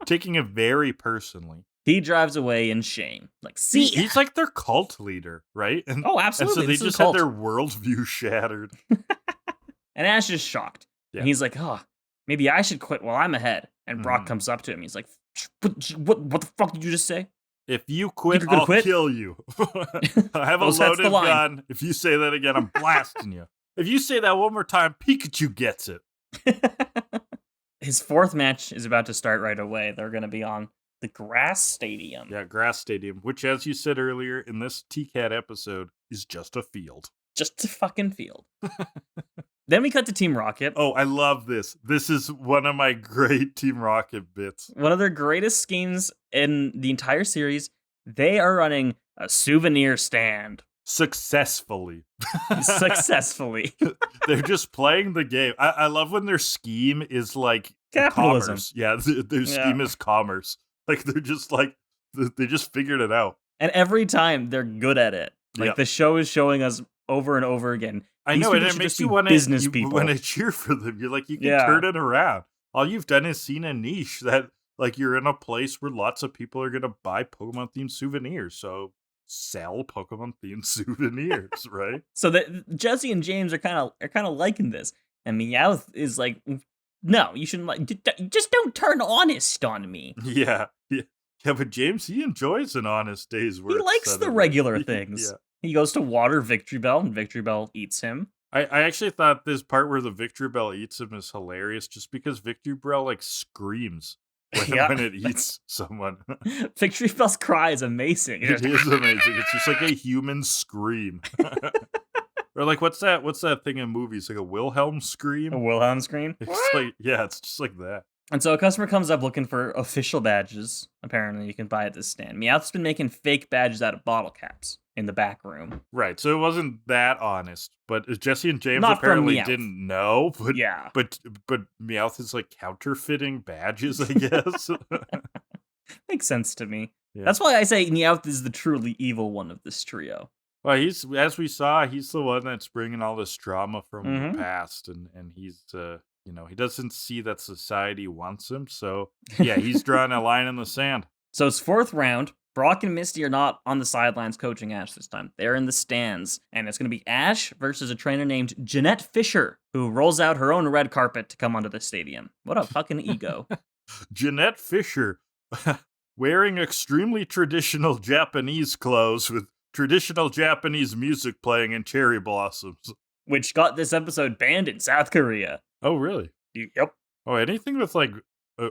Taking it very personally. He drives away in shame. Like, see, he's like their cult leader, right? And, absolutely. And so they just had their worldview shattered. And Ash is shocked. Yeah. And he's like, maybe I should quit while I'm ahead. And Brock comes up to him. He's like, what the fuck did you just say? If you quit, I'll kill you. I have a loaded gun. If you say that again, I'm blasting you. If you say that one more time, Pikachu gets it. His fourth match is about to start right away. They're going to be on the grass stadium. Yeah, grass stadium, which, as you said earlier in this TKAD episode, is just a field. Just a fucking field. Then we cut to Team Rocket. Oh, I love this. This is one of my great Team Rocket bits. One of their greatest schemes in the entire series. They are running a souvenir stand. Successfully. They're just playing the game. I love when their scheme is like capitalism. Commerce. Yeah, their scheme is commerce. Like, they're just like, they just figured it out. And every time they're good at it. Like, the show is showing us over and over again. I know, and it makes you want to cheer for them. You're like, you can turn it around. All you've done is seen a niche that, like, you're in a place where lots of people are going to buy Pokemon-themed souvenirs. So sell Pokemon-themed souvenirs, right? So that Jesse and James are kind of liking this. And Meowth is like, no, you shouldn't just don't turn honest on me. Yeah, but James, he enjoys an honest day's work. He likes the regular things. Yeah. He goes to water Victory Bell, and Victory Bell eats him. I actually thought this part where the Victory Bell eats him is hilarious, just because Victory Bell like screams when it eats someone. Victory Bell's cry is amazing. It is amazing. It's just like a human scream. Or like, what's that thing in movies? Like a Wilhelm scream? A Wilhelm scream? It's like, yeah, it's just like that. And so a customer comes up looking for official badges. Apparently, you can buy at this stand. Meowth's been making fake badges out of bottle caps in the back room. Right, so it wasn't that honest. But Jesse and James apparently didn't know. But yeah. But Meowth is like counterfeiting badges, I guess. Makes sense to me. Yeah. That's why I say Meowth is the truly evil one of this trio. Well, as we saw, he's the one that's bringing all this drama from the past, and he's he doesn't see that society wants him. So, yeah, he's drawing a line in the sand. So it's 4th round. Brock and Misty are not on the sidelines coaching Ash this time. They're in the stands. And it's going to be Ash versus a trainer named Jeanette Fisher, who rolls out her own red carpet to come onto the stadium. What a fucking ego. Jeanette Fisher, wearing extremely traditional Japanese clothes with traditional Japanese music playing in cherry blossoms. Which got this episode banned in South Korea. Oh, really? Yep. Oh, anything with like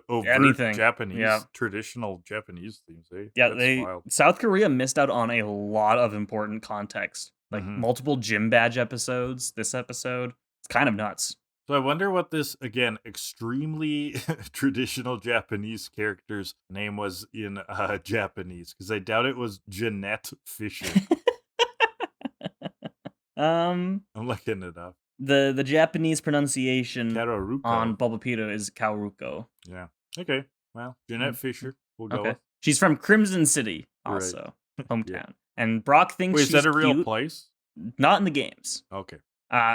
overt Anything. Japanese, traditional Japanese themes, eh? Yeah, That's wild. South Korea missed out on a lot of important context. Like multiple gym badge episodes, this episode. It's kind of nuts. So I wonder what this, again, extremely traditional Japanese character's name was in Japanese, because I doubt it was Jeanette Fisher. I'm looking it up. The Japanese pronunciation Karuruko. on Bulbapedia is Kauruko. Yeah. Okay. Well, Jeanette Fisher. We'll go with. She's from Crimson City, also. Hometown. Yeah. And Brock thinks Wait, she's is that a real cute. place? Not in the games. Okay.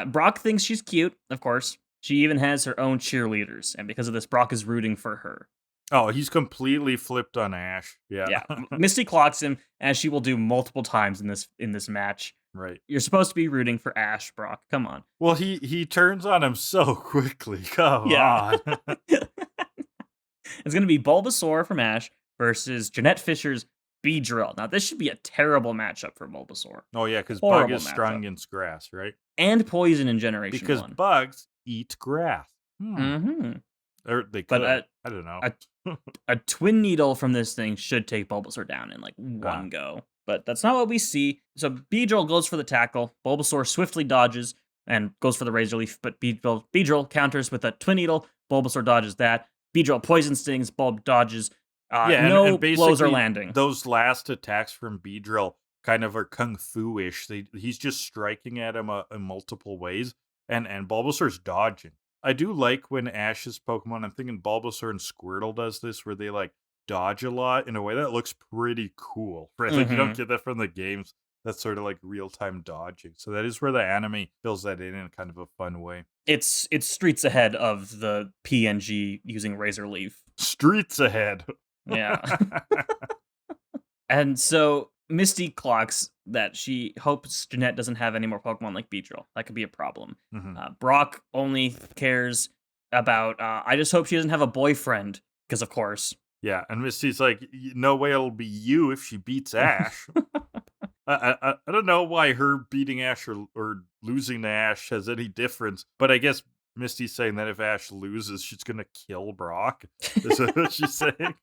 Brock thinks she's cute, of course. She even has her own cheerleaders, and because of this, Brock is rooting for her. Oh, he's completely flipped on Ash. Yeah. Yeah. Misty clocks him, as she will do multiple times in this match. Right. You're supposed to be rooting for Ash, Brock. Come on. Well, he turns on him so quickly. Come on. It's going to be Bulbasaur from Ash versus Jeanette Fisher's Beedrill. Now, this should be a terrible matchup for Bulbasaur. Oh, yeah, because Bug is strong against grass, right? And Poison in Generation 1. Because bugs eat grass. Or they could. I don't know. A Twin Needle from this thing should take Bulbasaur down in like one go. But that's not what we see. So Beedrill goes for the tackle. Bulbasaur swiftly dodges and goes for the Razor Leaf, but Beedrill counters with a Twin Needle. Bulbasaur dodges that. Beedrill Poison Stings. Bulb dodges. No blows are landing. Those last attacks from Beedrill kind of are kung fu-ish. He's just striking at him in multiple ways, and Bulbasaur's dodging. I do like when Ash's Pokemon, I'm thinking Bulbasaur and Squirtle does this, where they like dodge a lot in a way that looks pretty cool, right? Like you don't get that from the games. That's sort of like real-time dodging. So that is where the anime fills that in kind of a fun way. It's streets ahead of the PNG using Razor Leaf. Streets ahead. Yeah. And so Misty clocks that she hopes Jeanette doesn't have any more Pokemon like Beedrill. That could be a problem. Brock only cares about, I just hope she doesn't have a boyfriend, because of course. Yeah, and Misty's like, no way it'll be you if she beats Ash. I don't know why her beating Ash or losing to Ash has any difference, but I guess Misty's saying that if Ash loses, she's going to kill Brock. Is that what she's saying?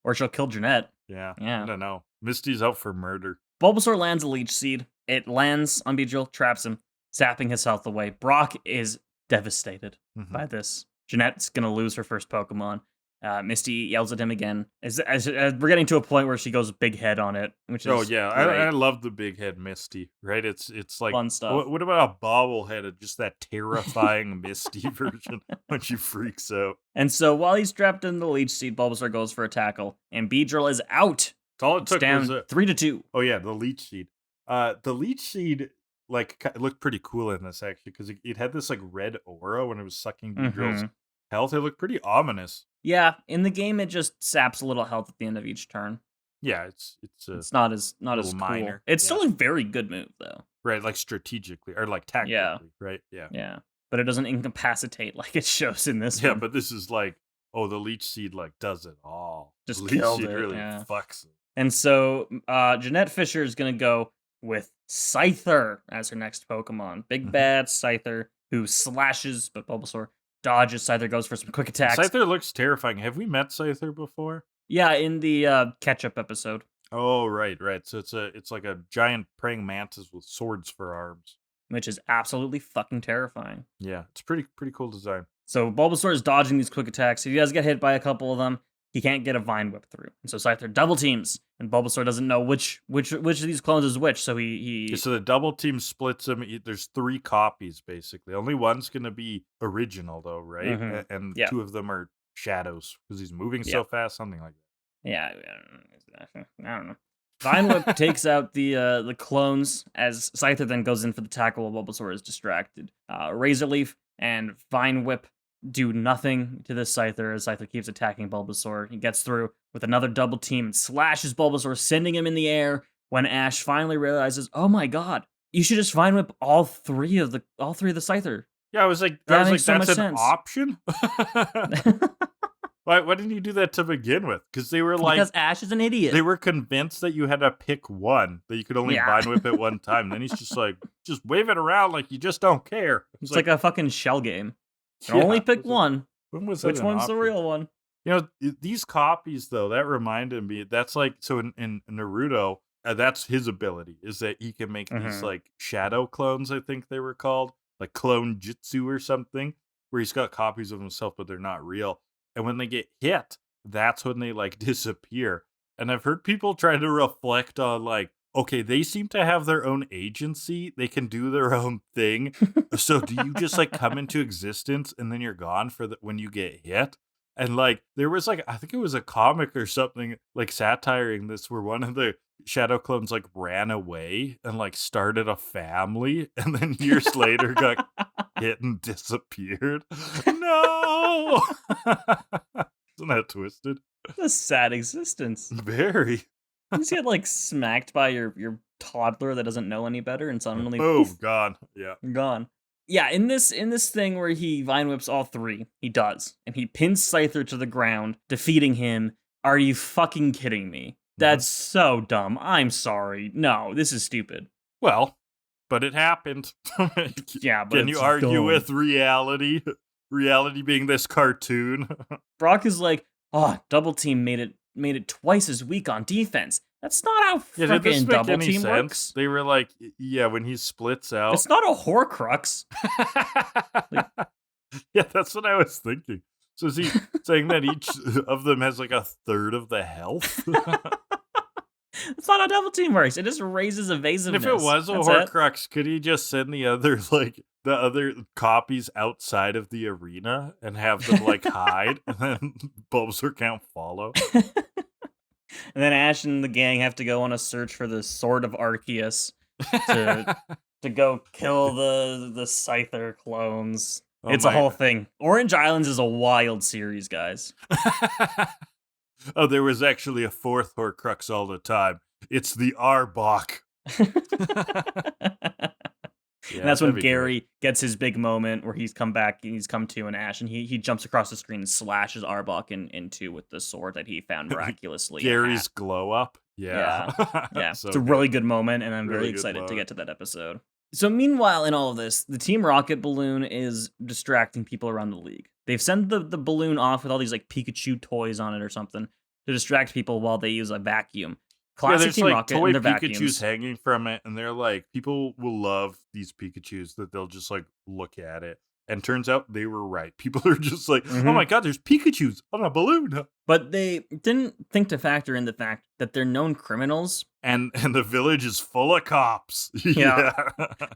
Or she'll kill Jeanette. Yeah, I don't know. Misty's out for murder. Bulbasaur lands a Leech Seed. It lands on Beedrill, traps him, zapping his health away. Brock is devastated by this. Jeanette's going to lose her first Pokemon. Misty yells at him again. As we're getting to a point where she goes big head on it, which is I love the big head Misty, right? It's like fun stuff. What about a bobblehead, just that terrifying Misty version when she freaks out? And so while he's trapped in the Leech Seed, Bulbasaur goes for a tackle, and Beedrill is out. All it took down was 3-2. Oh yeah, the Leech Seed. The Leech Seed it looked pretty cool in this actually, because it had this like red aura when it was sucking Beedrill's health. It looked pretty ominous. Yeah, in the game it just saps a little health at the end of each turn. Yeah, it's not as cool. minor. It's still a very good move though. Right, like strategically or like tactically, right? Yeah. Yeah. But it doesn't incapacitate like it shows in this one. Yeah, but this is like, the Leech Seed like does it all. Just the Leech killed Seed it, really yeah. fucks it. And so Jeanette Fisher is going to go with Scyther as her next Pokemon. Big bad Scyther who slashes, but Bulbasaur dodges. Scyther goes for some quick attacks. Scyther looks terrifying. Have we met Scyther before? Yeah, in the catch-up episode. Oh, right. So it's like a giant praying mantis with swords for arms, which is absolutely fucking terrifying. Yeah, it's pretty cool design. So Bulbasaur is dodging these quick attacks. He does get hit by a couple of them. He can't get a Vine Whip through. And so Scyther double teams, and Bulbasaur doesn't know which of these clones is which, so he... So the double team splits him. There's 3 copies, basically. Only one's going to be original, though, right? And 2 of them are shadows, because he's moving so fast, something like that. Yeah, I don't know. Vine Whip takes out the clones, as Scyther then goes in for the tackle while Bulbasaur is distracted. Razor Leaf and Vine Whip do nothing to this Scyther as Scyther keeps attacking Bulbasaur. He gets through with another double team and slashes Bulbasaur, sending him in the air when Ash finally realizes, oh my god, you should just Vine Whip all three of the Scyther. Yeah, I was like, makes so that's much an sense. option? Why didn't you do that to begin with? Because they were like... Because Ash is an idiot. They were convinced that you had to pick one, that you could only Vine Whip at one time. Then he's just like, just wave it around like you just don't care. It's like a fucking shell game. You only pick one. When was Which that one's option? the real one? You know, these copies, though, that reminded me, that's like, so in Naruto, that's his ability, is that he can make these, like, shadow clones, I think they were called, like clone jutsu or something, where he's got copies of himself, but they're not real. And when they get hit, that's when they, like, disappear. And I've heard people try to reflect on, like, okay, they seem to have their own agency. They can do their own thing. So do you just, like, come into existence and then you're gone when you get hit? And, like, there was, like, I think it was a comic or something, like, satiring this, where one of the shadow clones, like, ran away and, like, started a family, and then years later got hit and disappeared. No! Isn't that twisted? It's a sad existence. Very. You just get, like, smacked by your toddler that doesn't know any better, and suddenly, boom, poof, gone. Yeah. Gone. Yeah, in this thing where he Vine Whips all three, he does. And he pins Scyther to the ground, defeating him. Are you fucking kidding me? That's so dumb. I'm sorry. No, this is stupid. Well, but it happened. Yeah, but can you argue with reality? Reality being this cartoon. Brock is like, oh, double team made it twice as weak on defense. That's not how freaking double team works. They were like, yeah, when he splits out. It's not a Horcrux. Yeah, that's what I was thinking. So is he saying that each of them has like a third of the health? It's not how double team works. It just raises evasiveness. And if it was a Horcrux, could he just send the other copies outside of the arena and have them like hide, and then Bulbasaur can't follow? And then Ash and the gang have to go on a search for the Sword of Arceus to go kill the Scyther clones. It's a whole thing. Orange Islands is a wild series, guys. Oh, there was actually a fourth Horcrux all the time. It's the Arbok. And that's when Gary gets his big moment where he's come back and he's come to an Ash, and he jumps across the screen and slashes Arbok in two with the sword that he found miraculously. Gary's glow up. Yeah. So it's a really good moment, and I'm really excited to get to that episode. So meanwhile, in all of this, the Team Rocket balloon is distracting people around the league. They've sent the balloon off with all these like Pikachu toys on it or something to distract people while they use a vacuum. Classic Team like Rocket toy and their Pikachu's vacuums hanging from it, and they're like, people will love these Pikachus that they'll just like look at it. And turns out they were right. People are just like, oh my god, there's Pikachus on a balloon. But they didn't think to factor in the fact that they're known criminals. And the village is full of cops. Yeah.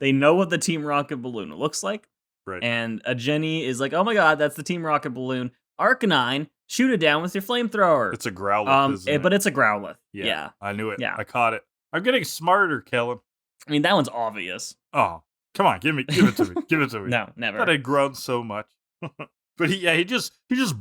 They know what the Team Rocket balloon looks like. Right. And a Jenny is like, oh my god, that's the Team Rocket balloon. Arcanine, shoot it down with your flamethrower. It's a Growlithe, isn't it? But it's a Growlithe. Yeah. I knew it. Yeah. I caught it. I'm getting smarter, Kellan. I mean, that one's obvious. Oh, come on, give it to me. Give it to me. No, never. I thought I'd grown so much. But he just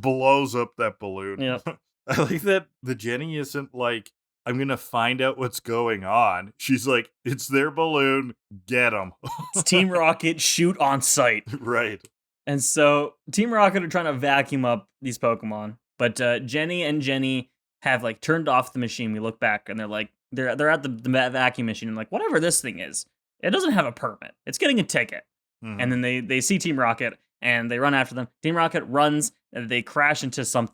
blows up that balloon. Yeah. I like that the Jenny isn't like, I'm going to find out what's going on. She's like, it's their balloon, get them. It's Team Rocket, shoot on sight. Right. And so Team Rocket are trying to vacuum up these Pokemon, but Jenny have like turned off the machine. We look back and they're like, they're at the vacuum machine and like, whatever this thing is, it doesn't have a permit. It's getting a ticket. Mm-hmm. And then they see Team Rocket and they run after them. Team Rocket runs and they crash into some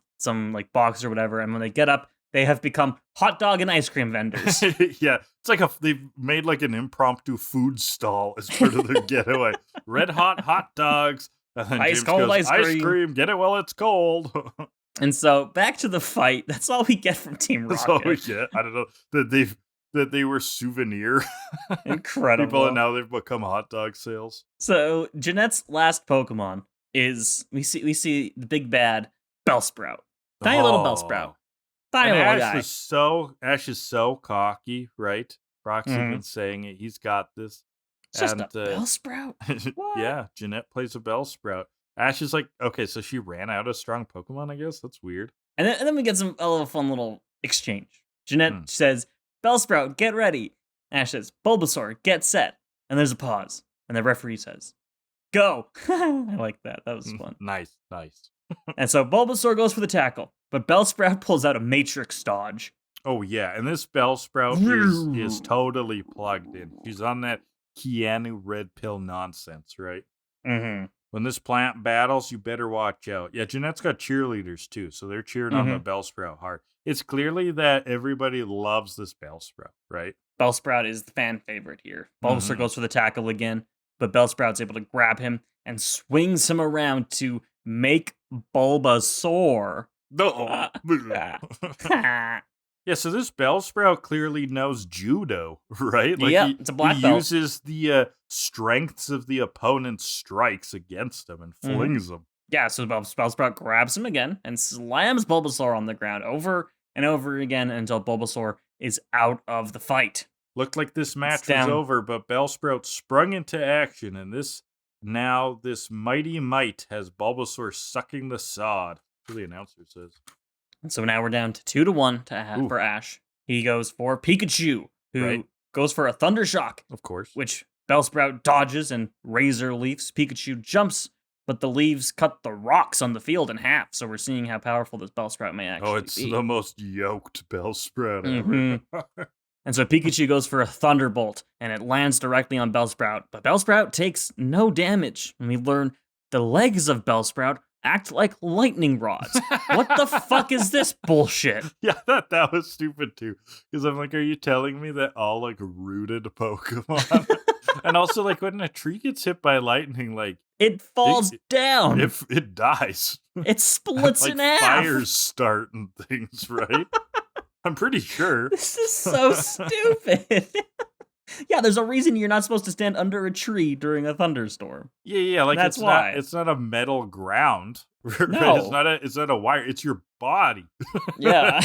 like box or whatever. And when they get up, they have become hot dog and ice cream vendors. Yeah, it's like they've made like an impromptu food stall as part of their getaway. Red hot dogs. And then ice James cold goes, ice cream. Get it while it's cold. And so back to the fight. That's all we get from Team Rocket. That's all we get. I don't know that they were souvenir incredible people, and now they've become hot dog sales. So Jeanette's last Pokemon is we see the big bad Bellsprout, tiny little Bellsprout, tiny little guy. Ash is so cocky, right? Brock's even saying it. He's got this. It's just a Bellsprout? What? Yeah, Jeanette plays a Bellsprout. Ash is like, okay, so she ran out of strong Pokemon, I guess? That's weird. And then we get a little fun little exchange. Jeanette says, Bellsprout, get ready. Ash says, Bulbasaur, get set. And there's a pause. And the referee says, go. I like that. That was fun. Nice. And so Bulbasaur goes for the tackle, but Bellsprout pulls out a Matrix dodge. Oh, yeah. And this Bellsprout is totally plugged in. She's on that Keanu red pill nonsense, right? Mm-hmm. When this plant battles, you better watch out. Yeah, Jeanette's got cheerleaders, too, so they're cheering on the Bellsprout hard. It's clearly that everybody loves this Bellsprout, right? Bellsprout is the fan favorite here. Bulbasaur goes for the tackle again, but Bellsprout's able to grab him and swings him around to make Bulbasaur. Yeah, so this Bellsprout clearly knows Judo, right? Like it's a black belt. He uses the strengths of the opponent's strikes against him and flings them. Yeah, so Bellsprout grabs him again and slams Bulbasaur on the ground over and over again until Bulbasaur is out of the fight. Looked like this match was over, but Bellsprout sprung into action, and this mighty might has Bulbasaur sucking the sod. That's what the announcer says. And so now we're down to 2-1 for Ash. He goes for Pikachu, who goes for a Thunder Shock. Of course. Which Bellsprout dodges and Razor Leafs. Pikachu jumps, but the leaves cut the rocks on the field in half. So we're seeing how powerful this Bellsprout may actually be. Oh, it's the most yoked Bellsprout ever. And so Pikachu goes for a Thunderbolt, and it lands directly on Bellsprout. But Bellsprout takes no damage. And we learn the legs of Bellsprout act like lightning rods. What the fuck is this bullshit? Yeah, that was stupid too. Because I'm like, are you telling me that all like rooted Pokemon? And also like when a tree gets hit by lightning, like it falls down. If it dies. It splits like in half. Fires start and things, right? I'm pretty sure. This is so stupid. Yeah, there's a reason you're not supposed to stand under a tree during a thunderstorm. Yeah, like that's why. It's not a metal ground. No. It's not a wire. It's your body. Yeah.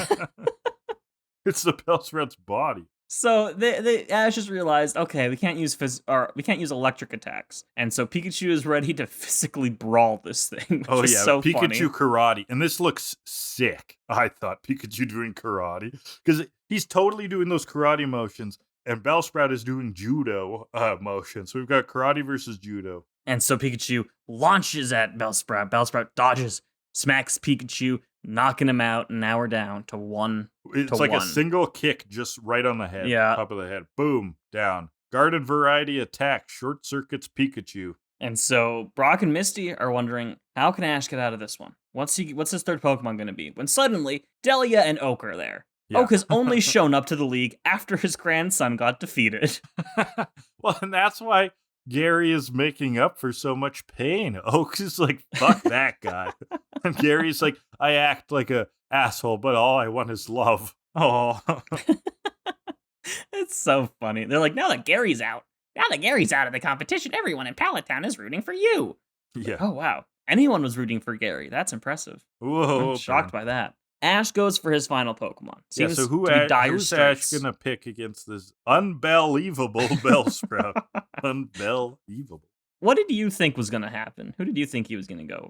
It's the Bellsprout's body. So they Ash has realized, okay, we can't use electric attacks, and so Pikachu is ready to physically brawl this thing. Oh yeah, so Pikachu funny. karate, and this looks sick. I thought Pikachu doing karate because he's totally doing those karate motions. And Bellsprout is doing judo motion. So we've got karate versus judo. And so Pikachu launches at Bellsprout. Bellsprout dodges, smacks Pikachu, knocking him out. And now we're down to 1-1. It's like a single kick just right on the head. Yeah. Top of the head. Boom. Down. Garden variety attack. Short circuits Pikachu. And so Brock and Misty are wondering, how can Ash get out of this one? What's his third Pokemon going to be? When suddenly, Delia and Oak are there. Yeah. Oak has only shown up to the league after his grandson got defeated. Well, and that's why Gary is making up for so much pain. Oak is like, fuck that guy. And Gary's like, I act like a asshole, but all I want is love. Oh. It's so funny. They're like, now that Gary's out of the competition, everyone in Pallet-town is rooting for you. Yeah. Oh, wow. Anyone was rooting for Gary. That's impressive. Whoa. I'm shocked by that. Ash goes for his final Pokemon. Seems so who's Ash gonna pick against this unbelievable Bellsprout? Unbelievable. What did you think was gonna happen? Who did you think he was gonna go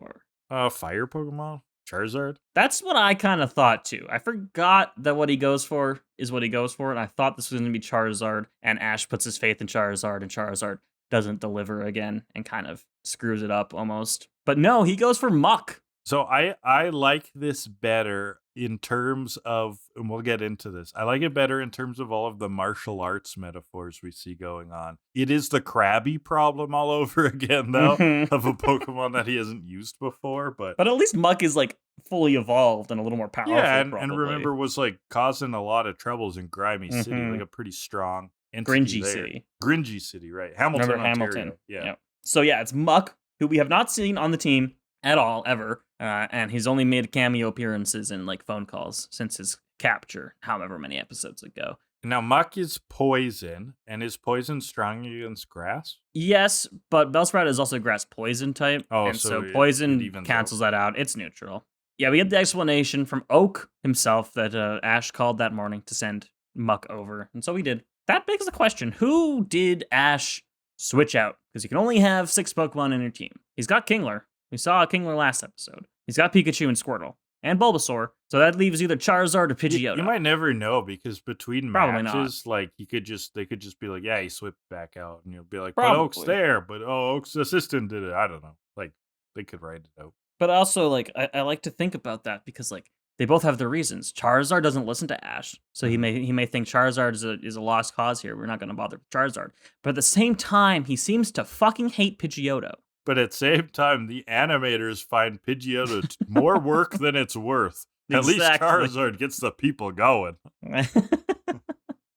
over? Fire Pokemon? Charizard? That's what I kind of thought too. I forgot that what he goes for is what he goes for, and I thought this was gonna be Charizard, and Ash puts his faith in Charizard, and Charizard doesn't deliver again and kind of screws it up almost. But no, he goes for Muck. So I like this better in terms of, and we'll get into this, I like it better in terms of all of the martial arts metaphors we see going on. It is the Krabby problem all over again, though, of a Pokemon that he hasn't used before. But at least Muck is like fully evolved and a little more powerful. Yeah, and remember was like causing a lot of troubles in Grimy City, like a pretty strong entity there. Gringy City, right. Hamilton, remember Ontario. Hamilton. Yeah. So yeah, it's Muck, who we have not seen on the team at all, ever. And he's only made cameo appearances in like phone calls since his capture, however many episodes ago. Now, Muck is poison, and is poison strong against grass? Yes, but Bellsprout is also grass poison type. Oh, and so poison cancels that out. It's neutral. Yeah, we get the explanation from Oak himself that Ash called that morning to send Muck over. And so we did. That begs the question, who did Ash switch out, because you can only have 6 Pokemon in your team. He's got Kingler. We saw Kingler last episode. He's got Pikachu and Squirtle. And Bulbasaur, so that leaves either Charizard or Pidgeotto. You might never know, because between Probably matches, like they could just be like, yeah, he slipped back out, and you'll be like, Probably. but Oak's there, but Oak's assistant did it. I don't know. Like they could write it out. But also, like, I like to think about that because, like, they both have their reasons. Charizard doesn't listen to Ash, so he may think Charizard is a lost cause here. We're not going to bother with Charizard. But at the same time, he seems to fucking hate Pidgeotto. But at the same time, the animators find Pidgeotto more work than it's worth. At least Charizard gets the people going.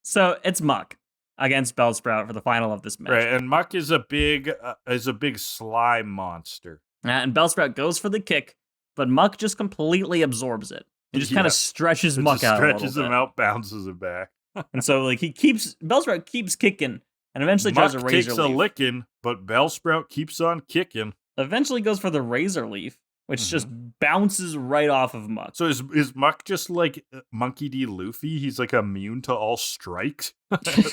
So it's Muck against Bellsprout for the final of this match. Right, and Muck is a big slime monster. And Bellsprout goes for the kick, but Muck just completely absorbs it. It just kind of stretches Muck out a little bit. Stretches him out, bounces him back. And so, like, Bellsprout keeps kicking, and eventually tries a Razor Leaf. Muck takes a licking, but Bellsprout keeps on kicking. Eventually goes for the Razor Leaf, which just bounces right off of Muck. So is Muck just like Monkey D. Luffy? He's like immune to all strikes,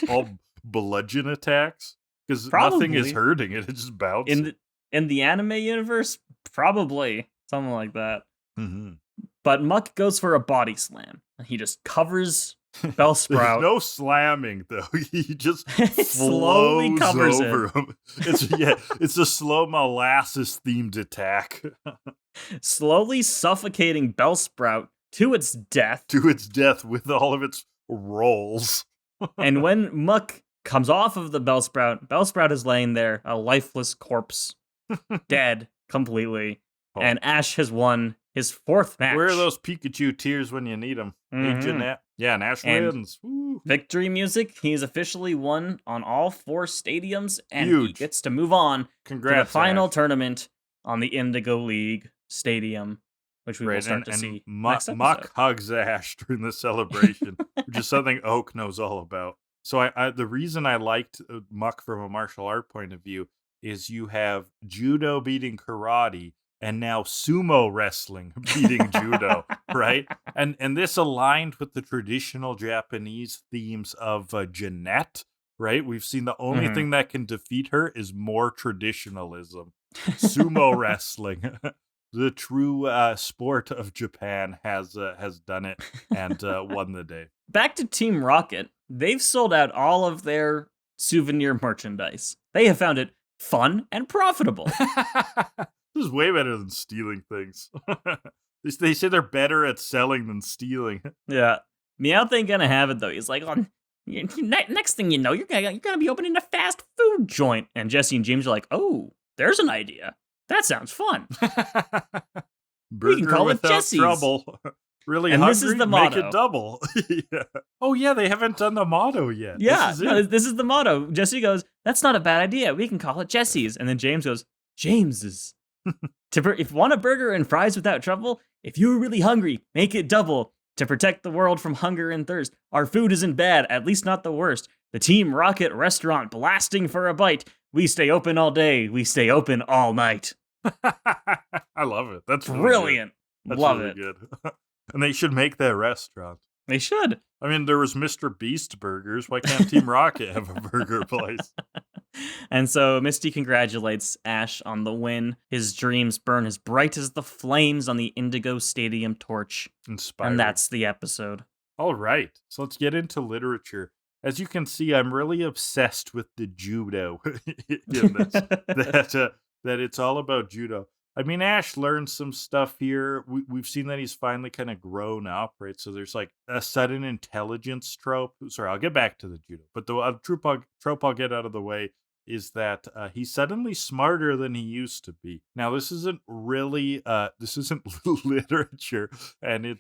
all bludgeon attacks, because nothing is hurting it. It just bounces. In the anime universe, probably something like that. Mm-hmm. But Muck goes for a body slam. He just covers Bellsprout. There's no slamming though. He just slowly covers over him. It's a slow molasses themed attack. Slowly suffocating Bellsprout to its death. To its death with all of its rolls. And when Muck comes off of the Bellsprout is laying there, a lifeless corpse, dead completely. Oh. And Ash has won his 4th match. Where are those Pikachu tears when you need them? Mm-hmm. Hey, Jeanette. Yeah, and Ash wins. Woo. Victory music. He's officially won on all 4 stadiums, and Huge. He gets to move on to the final Ash. Tournament on the Indigo League Stadium, which we will start to see next episode. Muck hugs Ash during the celebration, which is something Oak knows all about. So the reason I liked Muck from a martial art point of view is you have Judo beating karate, and now sumo wrestling beating judo, right? And this aligned with the traditional Japanese themes of Jeanette, right? We've seen the only thing that can defeat her is more traditionalism. Sumo wrestling. The true sport of Japan has done it and won the day. Back to Team Rocket. They've sold out all of their souvenir merchandise. They have found it fun and profitable. This is way better than stealing things. They say they're better at selling than stealing. Yeah. Meowth ain't gonna have it, though. He's like, next thing you know, you're gonna be opening a fast food joint. And Jesse and James are like, oh, there's an idea. That sounds fun. We can call it Jesse's. Trouble. Really and hungry? This is the motto. Make it double. Yeah. Oh, yeah, they haven't done the motto yet. Yeah, this is the motto. Jesse goes, that's not a bad idea. We can call it Jesse's. And then James goes, James's. If you want a burger and fries without trouble, if you're really hungry, make it double. To protect the world from hunger and thirst. Our food isn't bad, at least not the worst. The Team Rocket restaurant blasting for a bite. We stay open all day. We stay open all night. I love it. That's brilliant. That's love really it. Good. And they should make that restaurant. They should. I mean, there was Mr. Beast Burgers. Why can't Team Rocket have a burger place? And so Misty congratulates Ash on the win. His dreams burn as bright as the flames on the Indigo Stadium torch. Inspiring. And that's the episode. All right. So let's get into literature. As you can see, I'm really obsessed with the judo in this. that it's all about judo. I mean, Ash learned some stuff here. We've seen that he's finally kind of grown up, right? So there's like a sudden intelligence trope. Sorry, I'll get back to the judo. But the trope I'll get out of the way is that he's suddenly smarter than he used to be. Now, this isn't really, this isn't literature, and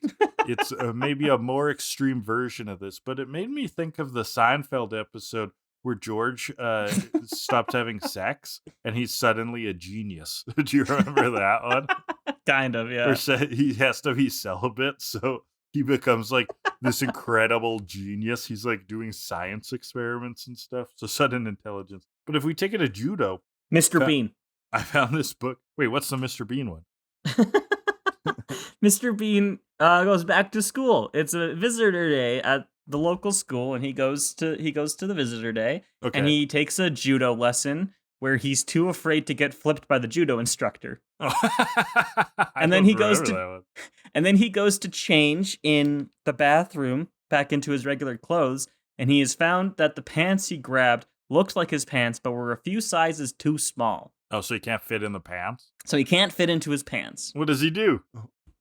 it's maybe a more extreme version of this, but it made me think of the Seinfeld episode where George stopped having sex, and he's suddenly a genius. Do you remember that one? Kind of, yeah. Or he has to be celibate, so he becomes like this incredible genius. He's like doing science experiments and stuff. So sudden intelligence. But if we take it to judo, Mr. Bean. I found this book. Wait, what's the Mr. Bean one? Mr. Bean goes back to school. It's a visitor day at the local school, and he goes to the visitor day, Okay. and he takes a judo lesson where he's too afraid to get flipped by the judo instructor. And then he goes to change in the bathroom back into his regular clothes, and he has found that the pants he grabbed looked like his pants, but were a few sizes too small. Oh, so he can't fit in the pants? So he can't fit into his pants. What does he do?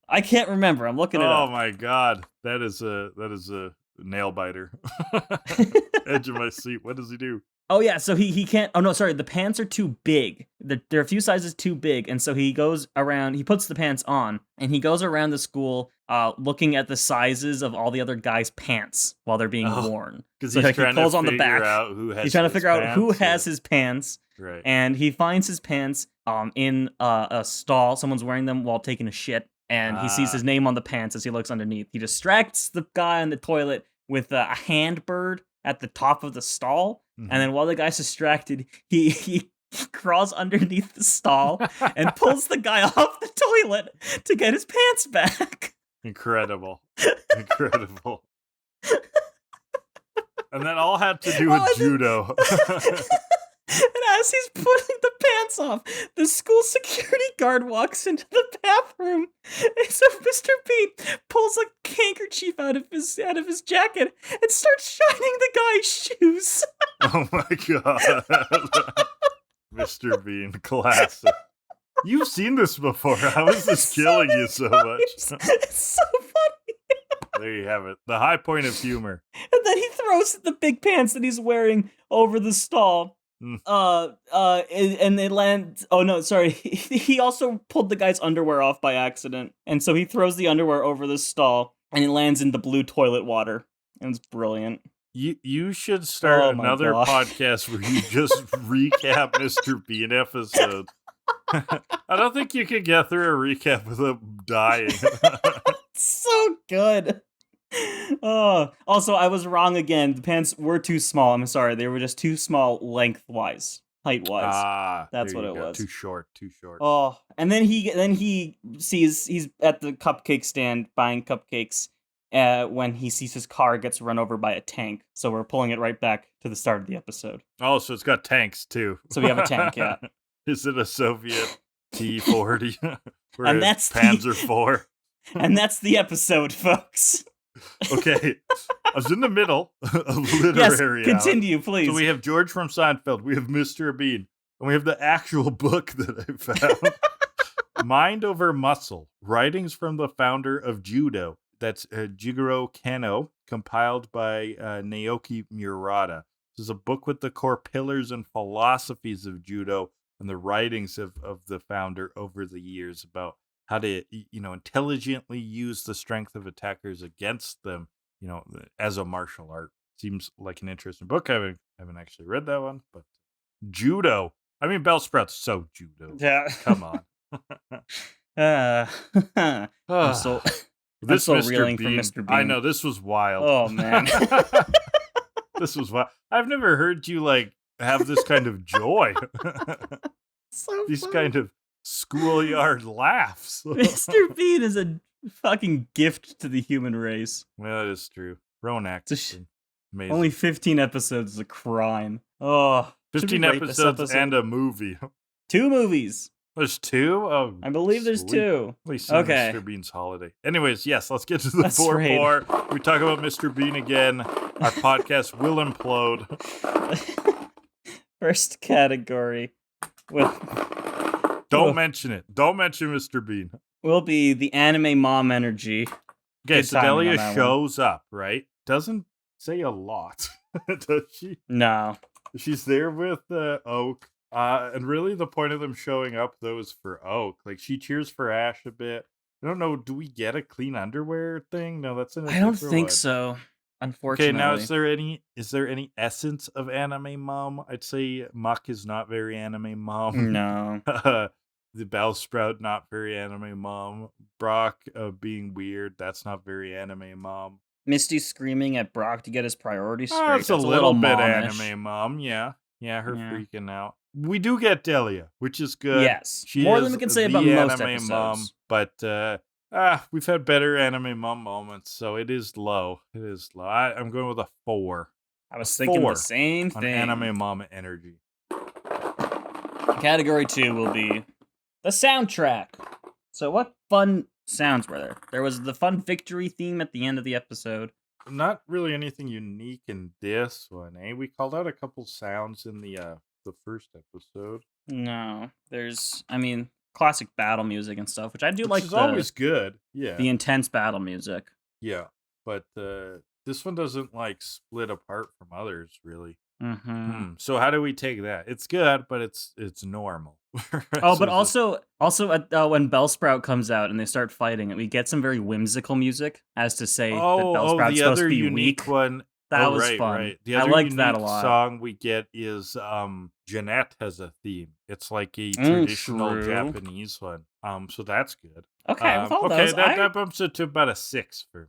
I can't remember. I'm looking it up. Oh my god, that is a nail biter. Edge of my seat. What does he do? Oh yeah, so he can't. Oh no, sorry. The pants are too big. They're a few sizes too big, and so he goes around. He puts the pants on, and he goes around the school, looking at the sizes of all the other guys' pants while they're being worn. Because So he's he trying pulls to on the figure back. out who has. He's trying to figure out who pants, has his pants, Right. and he finds his pants in a stall. Someone's wearing them while taking a shit, and he sees his name on the pants as he looks underneath. He distracts the guy on the toilet with a hand bird at the top of the stall. Mhm. And then while the guy's distracted, he crawls underneath the stall and pulls the guy off the toilet to get his pants back. Incredible. Incredible. And that all had to do with judo. And as he's putting the pants off, the school security guard walks into the bathroom. And so Mr. B pulls a handkerchief out of his jacket and starts shining the guy's shoes. Oh my god. Mr. Bean, classic. You've seen this before. How is this killing you so much? It's so funny. There you have it. The high point of humor. And then he throws the big pants that he's wearing over the stall. And they land. Oh no, sorry. He also pulled the guy's underwear off by accident, and so he throws the underwear over the stall, and it lands in the blue toilet water. And it's brilliant. You should start another podcast where you just recap Mr. Bean episodes. I don't think you could get through a recap without dying. It's so good. Also, I was wrong again. The pants were too small. I'm sorry. They were just too small lengthwise, height-wise. That's what it was. Too short. Oh, and then he sees he's at the cupcake stand buying cupcakes when he sees his car gets run over by a tank. So we're pulling it right back to the start of the episode. Oh, so it's got tanks too. So we have a tank, yeah. Is it a Soviet T-40? And that's Panzer IV? And that's the episode, folks. Okay, I was in the middle of literary. Yes, continue, please. So we have George from Seinfeld, we have Mr. Bean, and we have the actual book that I found. Mind Over Muscle, Writings from the Founder of Judo. That's Jigoro Kano, compiled by Naoki Murata. This is a book with the core pillars and philosophies of judo and the writings of the founder over the years about how to, intelligently use the strength of attackers against them, as a martial art. Seems like an interesting book. I haven't actually read that one, but judo. I mean, Bellsprout's so judo. Yeah. Come on. I'm still reeling from Mr. Bean. I know, this was wild. Oh, man. This was wild. I've never heard you, have this kind of joy. So These funny. kind of schoolyard laughs. Mr. Bean is a fucking gift to the human race. Well, that is true. Rowan Atkinson. Amazing. Only 15 episodes is a crime. Oh, 15 episodes and a movie. 2 movies. There's 2? Oh, I believe there's sweet. 2. At least Okay. Mr. Bean's holiday. Anyways, yes, let's get to the That's 4-4. Right. We talk about Mr. Bean again. Our podcast will implode. First category Don't mention it. Don't mention Mr. Bean. Will be the anime mom energy. Okay, Good so timing on Delia that shows up, right? Doesn't say a lot, does she? No. She's there with Oak. And really the point of them showing up, though, is for Oak. She cheers for Ash a bit. I don't know, do we get a clean underwear thing? No, that's in a I don't different think one. So. Unfortunately. Okay, now is there any essence of anime mom? I'd say Muck is not very anime mom. No. The Bellsprout, not very anime mom. Brock being weird, that's not very anime mom. Misty screaming at Brock to get his priorities straight. It's a little bit mommish. anime mom, yeah. Yeah, her freaking out. We do get Delia, which is good. Yes. She More is than we can say the about most anime episodes. mom, but We've had better anime mom moments, so it is low. It is low. I'm going with a 4. I was thinking the same on thing. anime mom energy. Category 2 will be the soundtrack. So what fun sounds were there? There was the fun victory theme at the end of the episode. Not really anything unique in this one, eh? We called out a couple sounds in the first episode. No, there's, classic battle music and stuff, which I do Which like. Is always good, yeah. The intense battle music. Yeah, but this one doesn't split apart from others, really. So how do we take that? It's good, but it's normal. Oh, but also when Bellsprout comes out and they start fighting, we get some very whimsical music as to say that Bellsprout's supposed to be weak. One. That was right, fun. Right. The I other liked that a lot. Song we get is Jeanette has a theme. It's like a traditional Japanese one. So that's good. Okay, with all those, that bumps it to about a 6 for me.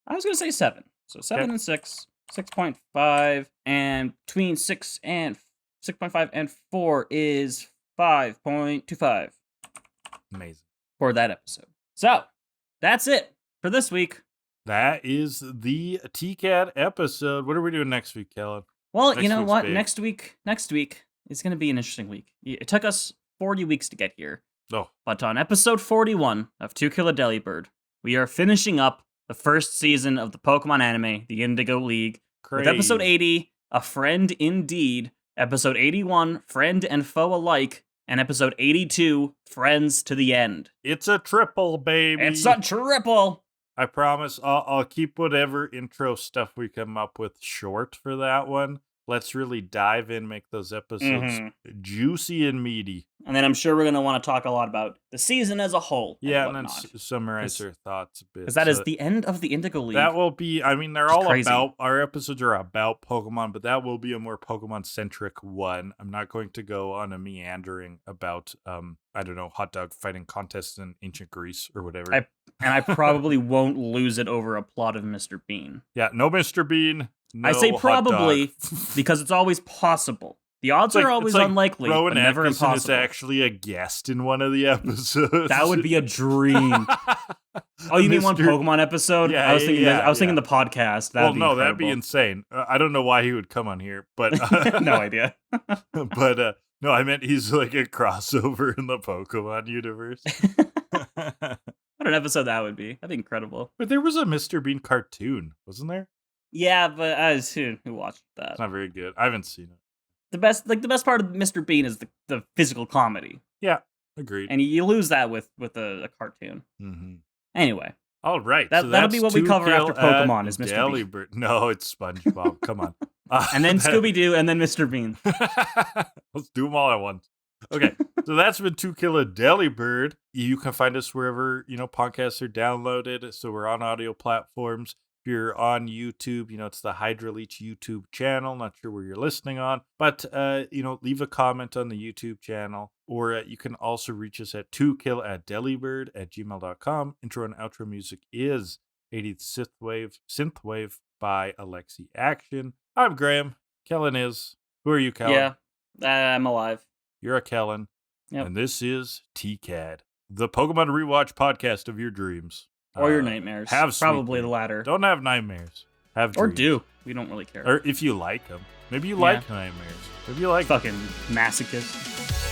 I was gonna say 7. So 7 and 6, 6.5, and between 6.5 and 4 is 5.25. Amazing. For that episode. So that's it for this week. That is the TKAD episode. What are we doing next week, Kellan? Well, you know what? Big. Next week is going to be an interesting week. It took us 40 weeks to get here. Oh. But on episode 41 of Kill A Delibird, we are finishing up the first season of the Pokemon anime, the Indigo League. With episode 80, A Friend Indeed, episode 81, Friend and Foe Alike, and episode 82, Friends to the End. It's a triple, baby. It's a triple. I promise I'll keep whatever intro stuff we come up with short for that one. Let's really dive in, make those episodes juicy and meaty. And then I'm sure we're going to want to talk a lot about the season as a whole. Yeah, and then summarize our thoughts a bit. Because that is the end of the Indigo League. That will be, they're all crazy. Our episodes are about Pokemon, but that will be a more Pokemon-centric one. I'm not going to go on a meandering about, hot dog fighting contests in ancient Greece or whatever. I probably won't lose it over a plot of Mr. Bean. Yeah, no Mr. Bean. No, I say probably because it's always possible. The odds are always unlikely, Rowan but never Atkinson impossible. is actually a guest in one of the episodes. That would be a dream. Oh, you mean one Pokemon episode? Yeah, I was thinking the podcast. That'd be insane. I don't know why he would come on here, but no idea. But no, I meant he's like a crossover in the Pokemon universe. What an episode that would be. That'd be incredible. But there was a Mr. Bean cartoon, wasn't there? Yeah, but who watched that? It's not very good. I haven't seen it. The best part of Mr. Bean is the physical comedy. Yeah, agreed. And you lose that with a cartoon. Mm-hmm. Anyway. All right. That'll be what we cover after Pokemon is Mr. Bean. No, it's SpongeBob. Come on. And then Scooby-Doo, and then Mr. Bean. Let's do them all at once. Okay, so that's been Kill A Delibird. You can find us wherever, podcasts are downloaded. So we're on audio platforms. If you're on YouTube, it's the Hydra Leech YouTube channel. Not sure where you're listening on, but, leave a comment on the YouTube channel. Or you can also reach us at killaddelibird@gmail.com. Intro and outro music is 80th Synthwave by Alexi Action. I'm Graham. Kellan is. Who are you, Kellan? Yeah, I'm alive. You're a Kellan. Yep. And this is TKAD, the Pokemon Rewatch podcast of your dreams. Or your nightmares. Probably the latter. Don't have nightmares. Have dreams. Or do. We don't really care. Or if you like them. Maybe you like nightmares. Maybe you like fucking masochist.